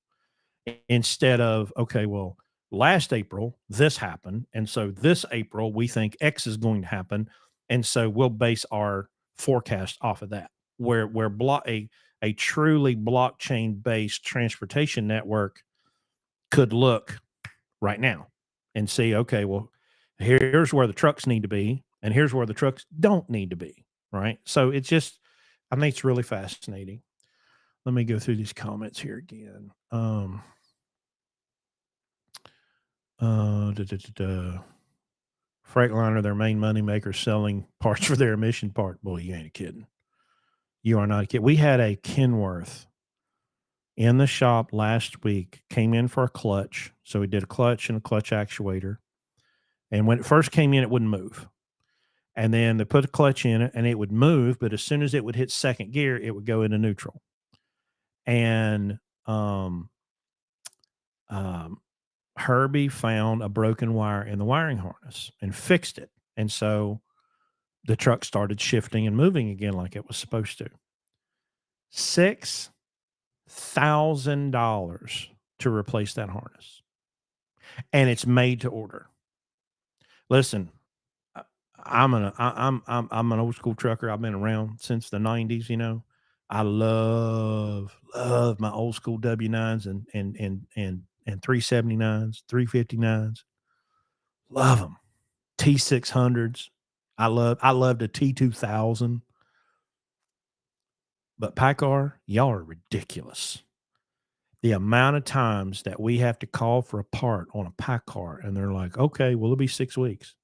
instead of, okay, well, last April this happened. And so this April we think X is going to happen. And so we'll base our forecast off of that. Where a truly blockchain based transportation network could look right now and see, okay, well, here's where the trucks need to be, and here's where the trucks don't need to be. Right. So it's just, I think it's really fascinating. Let me go through these comments here again. Da, da, da, da. Freightliner, their main moneymaker, selling parts for their emission part. Boy, you ain't kidding. You are not kidding. We had a Kenworth in the shop last week, came in for a clutch. So we did a clutch and a clutch actuator. And when it first came in, it wouldn't move. And then they put a clutch in it and it would move. But as soon as it would hit second gear, it would go into neutral. And um, Herbie found a broken wire in the wiring harness and fixed it. And so the truck started shifting and moving again like it was supposed to. $6,000 to replace that harness. And it's made to order. Listen, I- I'm an old school trucker. I've been around since the 90s, you know. I love my old school W9s and 379s, 359s. Love them. T600s. I love the T2000. But PACCAR, y'all are ridiculous. The amount of times that we have to call for a part on a PACCAR and they're like, okay, well, it'll be 6 weeks.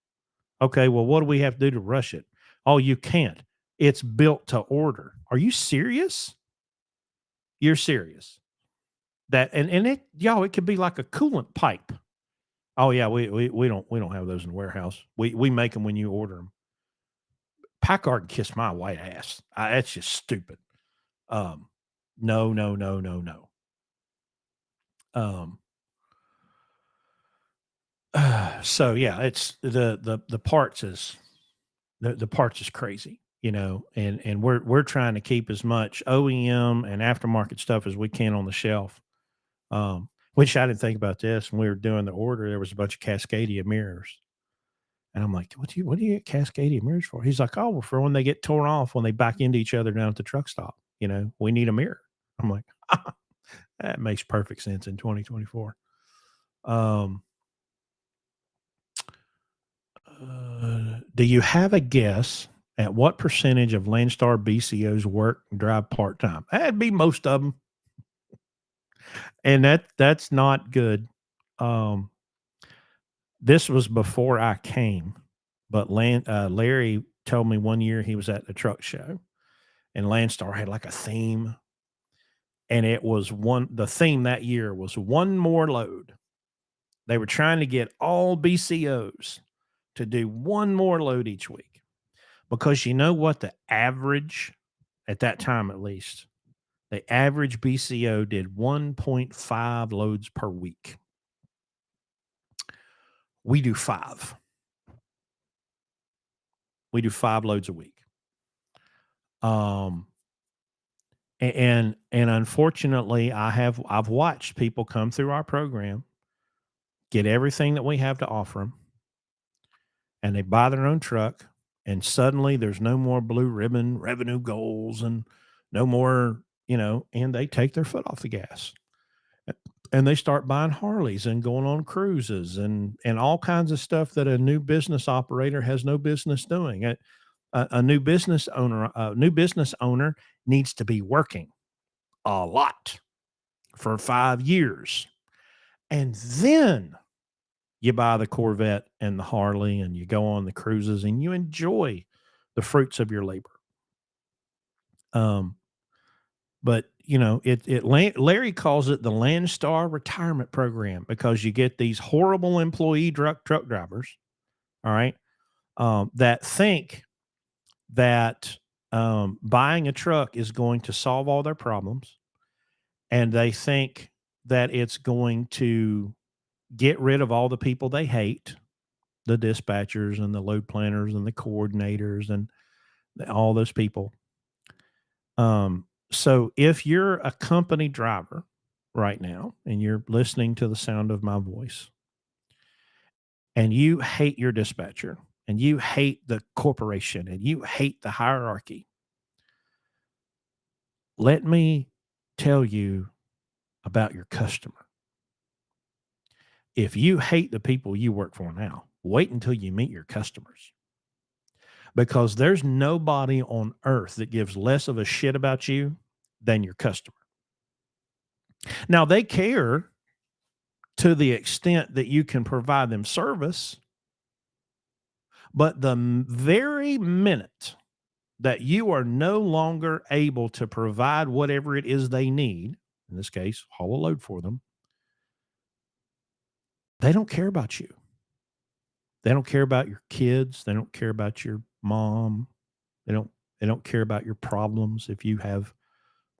Okay, well, what do we have to do to rush it? Oh, you can't. It's built to order. Are you serious? You're serious. That and it, y'all, it could be like a coolant pipe. Oh yeah, we don't have those in the warehouse. We make them when you order them. PACCAR can kiss my white ass. That's just stupid. Um, no, no, no, no, no. Um, so yeah, it's the parts is the parts is crazy, you know, and we're trying to keep as much OEM and aftermarket stuff as we can on the shelf. Which I didn't think about this when we were doing the order. There was a bunch of Cascadia mirrors, and I'm like, what do you get Cascadia mirrors for? He's like, oh, well, for when they get torn off when they back into each other down at the truck stop. You know, we need a mirror. I'm like, that makes perfect sense in 2024. Um, do you have a guess at what percentage of Landstar BCOs work and drive part time? That'd be most of them, and that's not good. Um, this was before I came, but Larry told me one year he was at the truck show, and Landstar had like a theme, and it was one. The theme that year was one more load. They were trying to get all BCOs to do one more load each week. Because you know what the average, at that time at least, the average BCO did 1.5 loads per week. We do 5. We do 5 loads a week. Um, and unfortunately, I've watched people come through our program, get everything that we have to offer them, and they buy their own truck, and suddenly there's no more blue ribbon revenue goals and no more, you know, and they take their foot off the gas. And they start buying Harleys and going on cruises and all kinds of stuff that a new business operator has no business doing. A new business owner needs to be working a lot for 5 years. And then you buy the Corvette and the Harley and you go on the cruises and you enjoy the fruits of your labor. Um, but you know, Larry calls it the Landstar retirement program because you get these horrible employee truck drivers, all right, that think that buying a truck is going to solve all their problems, and they think that it's going to get rid of all the people they hate, the dispatchers and the load planners and the coordinators and all those people. So if you're a company driver right now and you're listening to the sound of my voice and you hate your dispatcher and you hate the corporation and you hate the hierarchy, let me tell you about your customer. If you hate the people you work for now, wait until you meet your customers, because there's nobody on earth that gives less of a shit about you than your customer. Now, they care to the extent that you can provide them service, but the very minute that you are no longer able to provide whatever it is they need, in this case, haul a load for them, they don't care about you. They don't care about your kids. They don't care about your mom. They don't they don't care about your problems if you have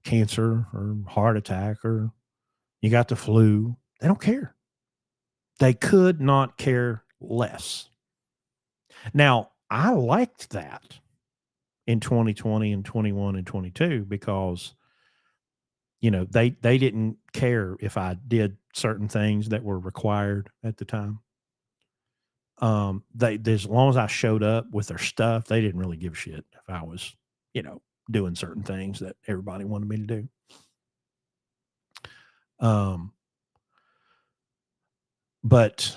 cancer or heart attack or you got the flu. They don't care. They could not care less. Now, I liked that in 2020 and 21 and 22 because they didn't care if I did certain things that were required at the time. They As long as I showed up with their stuff, they didn't really give a shit if I was, you know, doing certain things that everybody wanted me to do. Um, but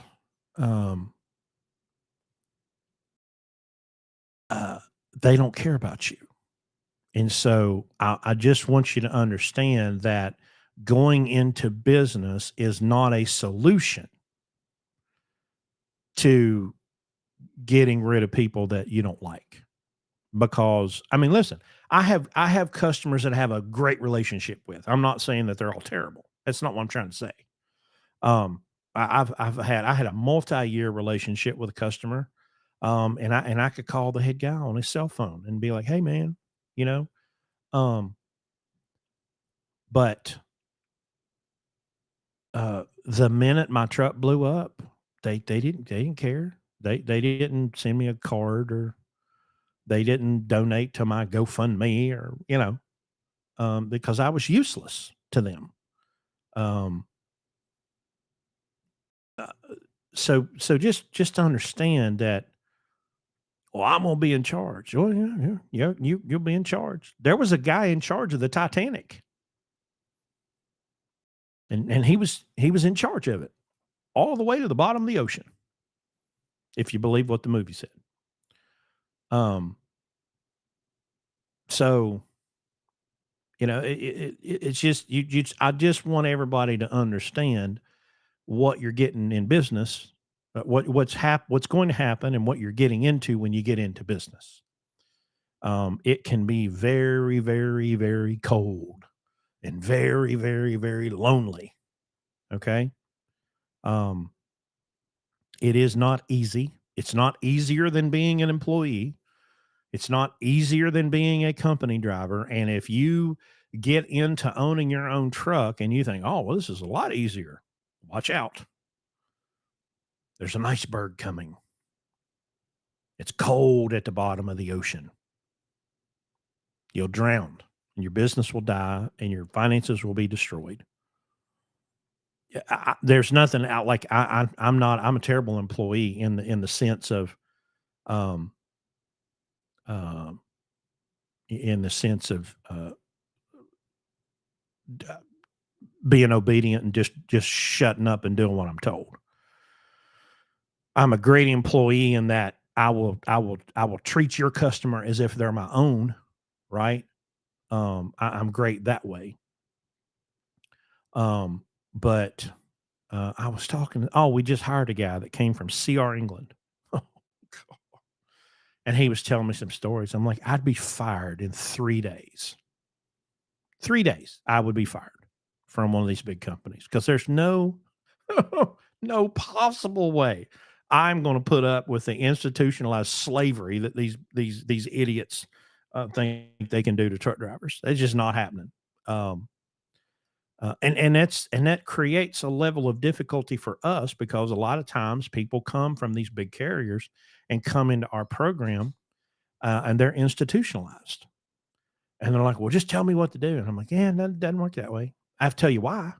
um, uh, they don't care about you. And so I just want you to understand that going into business is not a solution to getting rid of people that you don't like. Because I mean, listen, I have customers that I have a great relationship with. I'm not saying that they're all terrible. That's not what I'm trying to say. Um, I had a multi-year relationship with a customer, and I could call the head guy on his cell phone and be like, "Hey, man," you know. Um, but the minute my truck blew up, they didn't care. They didn't send me a card, or they didn't donate to my GoFundMe, or because I was useless to them. Um, uh, so just to understand that. Well, I'm gonna be in charge. Oh yeah, yeah, yeah. You'll be in charge. There was a guy in charge of the Titanic, and he was in charge of it all the way to the bottom of the ocean, if you believe what the movie said. Um, so it's just I just want everybody to understand what you're getting in business, what's going to happen, and what you're getting into when you get into business. It can be very, very, very cold and very, very, very lonely. Okay. Um, it is not easy. It's not easier than being an employee. It's not easier than being a company driver. And if you get into owning your own truck and you think, oh, well, this is a lot easier, watch out. There's an iceberg coming. It's cold at the bottom of the ocean. You'll drown and your business will die and your finances will be destroyed. Yeah, there's nothing out like I'm not. I'm a terrible employee in the sense of um um in the sense of d- being obedient and just shutting up and doing what I'm told. I'm a great employee in that I will treat your customer as if they're my own, right? I'm great that way. But I was talking. Oh, we just hired a guy that came from CR England. And he was telling me some stories. I'm like, I'd be fired in 3 days. 3 days, I would be fired from one of these big companies because there's no no possible way I'm gonna put up with the institutionalized slavery that these idiots, think they can do to truck drivers. It's just not happening. Um, And that creates a level of difficulty for us because a lot of times people come from these big carriers and come into our program, and they're institutionalized. And they're like, "Well, just tell me what to do." And I'm like, "Yeah, that doesn't work that way. I have to tell you why.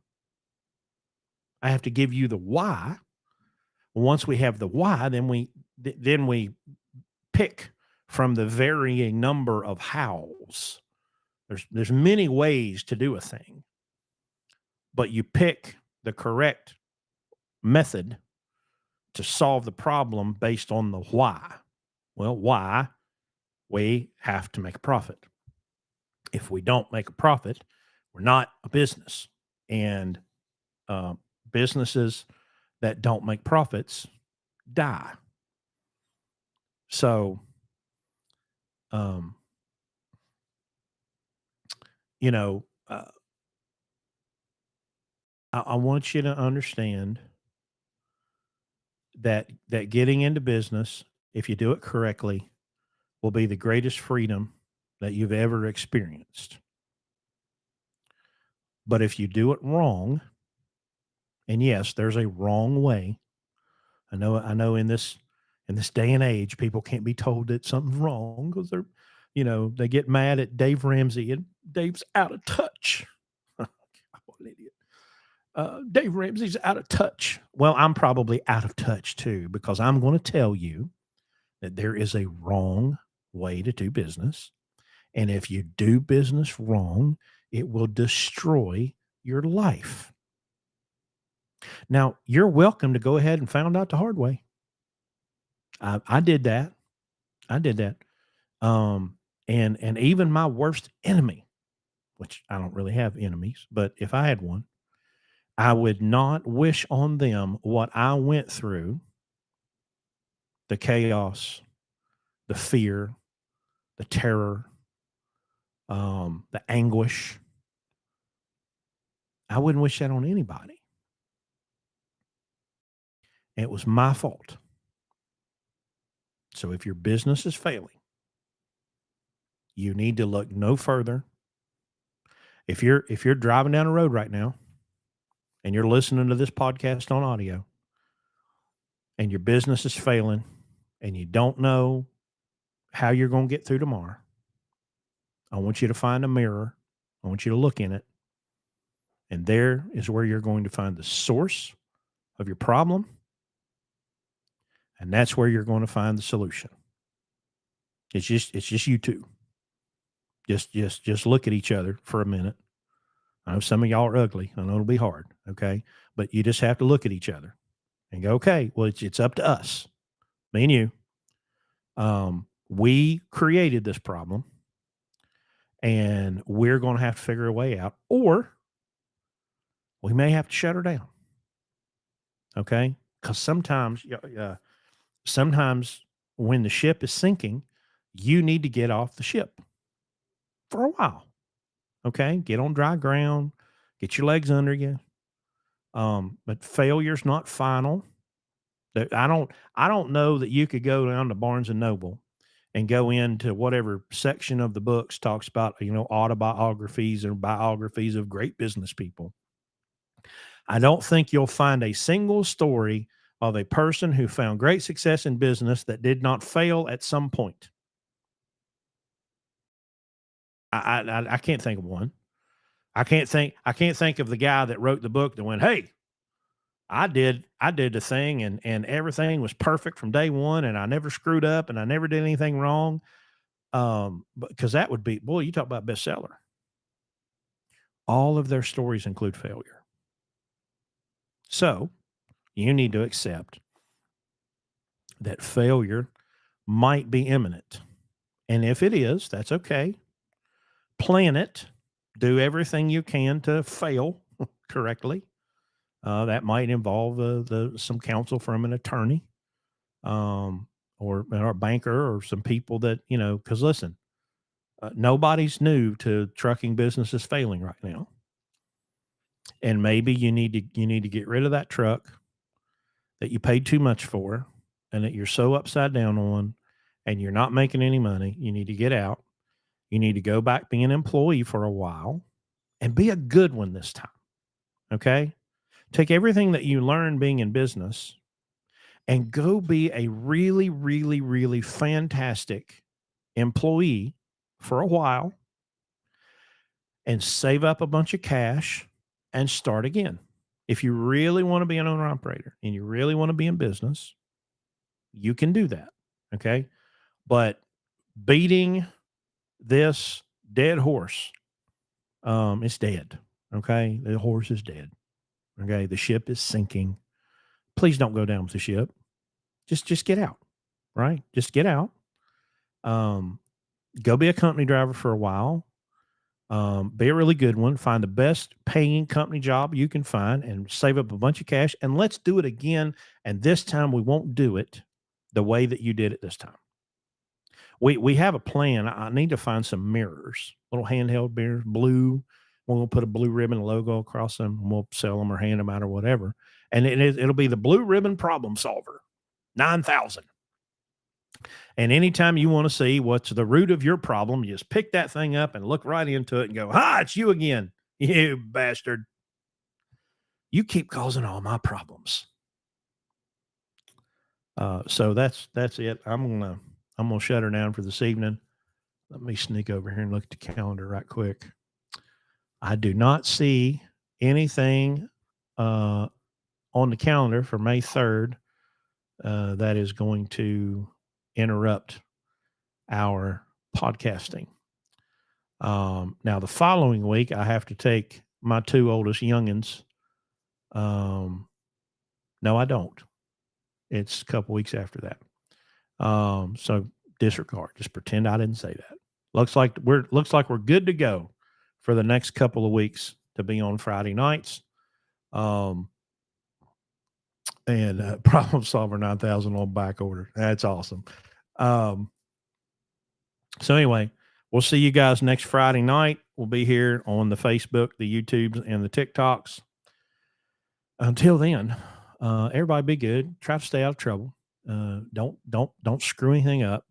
I have to give you the why. Once we have the why, then we pick from the varying number of hows. There's many ways to do a thing, but you pick the correct method to solve the problem based on the why. Well, why? We have to make a profit. If we don't make a profit, we're not a business. And uh, businesses that don't make profits die. So, um, you know, I want you to understand that getting into business, if you do it correctly, will be the greatest freedom that you've ever experienced. But if you do it wrong, and yes, there's a wrong way. I know in this day and age, people can't be told that something's wrong because they get mad at Dave Ramsey and Dave's out of touch. What an idiot. Dave Ramsey's out of touch. Well, I'm probably out of touch too, because I'm going to tell you that there is a wrong way to do business. And if you do business wrong, it will destroy your life. Now, you're welcome to go ahead and find out the hard way. I did that. I did that. And even my worst enemy, which I don't really have enemies, but if I had one, I would not wish on them what I went through, the chaos, the fear, the terror, the anguish. I wouldn't wish that on anybody. It was my fault. So if your business is failing, you need to look no further. If you're driving down the road right now and you're listening to this podcast on audio and your business is failing and you don't know how you're going to get through tomorrow, I want you to find a mirror. I want you to look in it. And there is where you're going to find the source of your problem. And that's where you're going to find the solution. It's just you two. Just look at each other for a minute. I know some of y'all are ugly. I know it'll be hard. Okay. But you just have to look at each other and go, okay, well, it's up to us, me and you. We created this problem and we're going to have to figure a way out, or we may have to shut her down. Okay. Because sometimes when the ship is sinking, you need to get off the ship for a while. Okay. Get on dry ground, get your legs under you. But failure's not final. I don't know that you could go down to Barnes and Noble and go into whatever section of the books talks about, autobiographies or biographies of great business people. I don't think you'll find a single story of a person who found great success in business that did not fail at some point. I can't think of one. I can't think of the guy that wrote the book that went, "Hey, I did the thing and everything was perfect from day one and I never screwed up and I never did anything wrong." But because that would be, boy, you talk about bestseller. All of their stories include failure. So you need to accept that failure might be imminent. And if it is, that's okay. Plan it. Do everything you can to fail correctly. That might involve some counsel from an attorney, um, or a banker or some people that, because listen, nobody's new to trucking businesses failing right now. And maybe you need to get rid of that truck that you paid too much for and that you're so upside down on and you're not making any money. You need to get out. You need to go back being an employee for a while and be a good one this time. Okay. Take everything that you learn being in business and go be a really, really, really fantastic employee for a while and save up a bunch of cash and start again. If you really want to be an owner operator and you really want to be in business, you can do that. Okay. But beating this dead horse, it's dead. Okay. The horse is dead. Okay. The ship is sinking. Please don't go down with the ship. Just get out. Right. Just get out. Um, go be a company driver for a while. Be a really good one. Find the best paying company job you can find and save up a bunch of cash. And let's do it again. And this time we won't do it the way that you did it this time. We have a plan. I need to find some mirrors, little handheld mirrors, blue. We'll put a blue ribbon logo across them and we'll sell them or hand them out or whatever. And it'll be the blue ribbon problem solver, 9,000. And anytime you want to see what's the root of your problem, you just pick that thing up and look right into it and go, it's you again, you bastard. You keep causing all my problems. So that's it. I'm gonna shut her down for this evening. Let me sneak over here and look at the calendar right quick. I do not see anything on the calendar for May 3rd that is going to interrupt our podcasting. Now, the following week, I have to take my two oldest youngins. No, I don't. It's a couple weeks after that. So disregard. Just pretend I didn't say that. Looks like we're good to go for the next couple of weeks to be on Friday nights. And Problem Solver 9,000 on back order. That's awesome. So anyway, we'll see you guys next Friday night. We'll be here on the Facebook, the YouTubes, and the TikToks. Until then, everybody be good. Try to stay out of trouble. Don't screw anything up.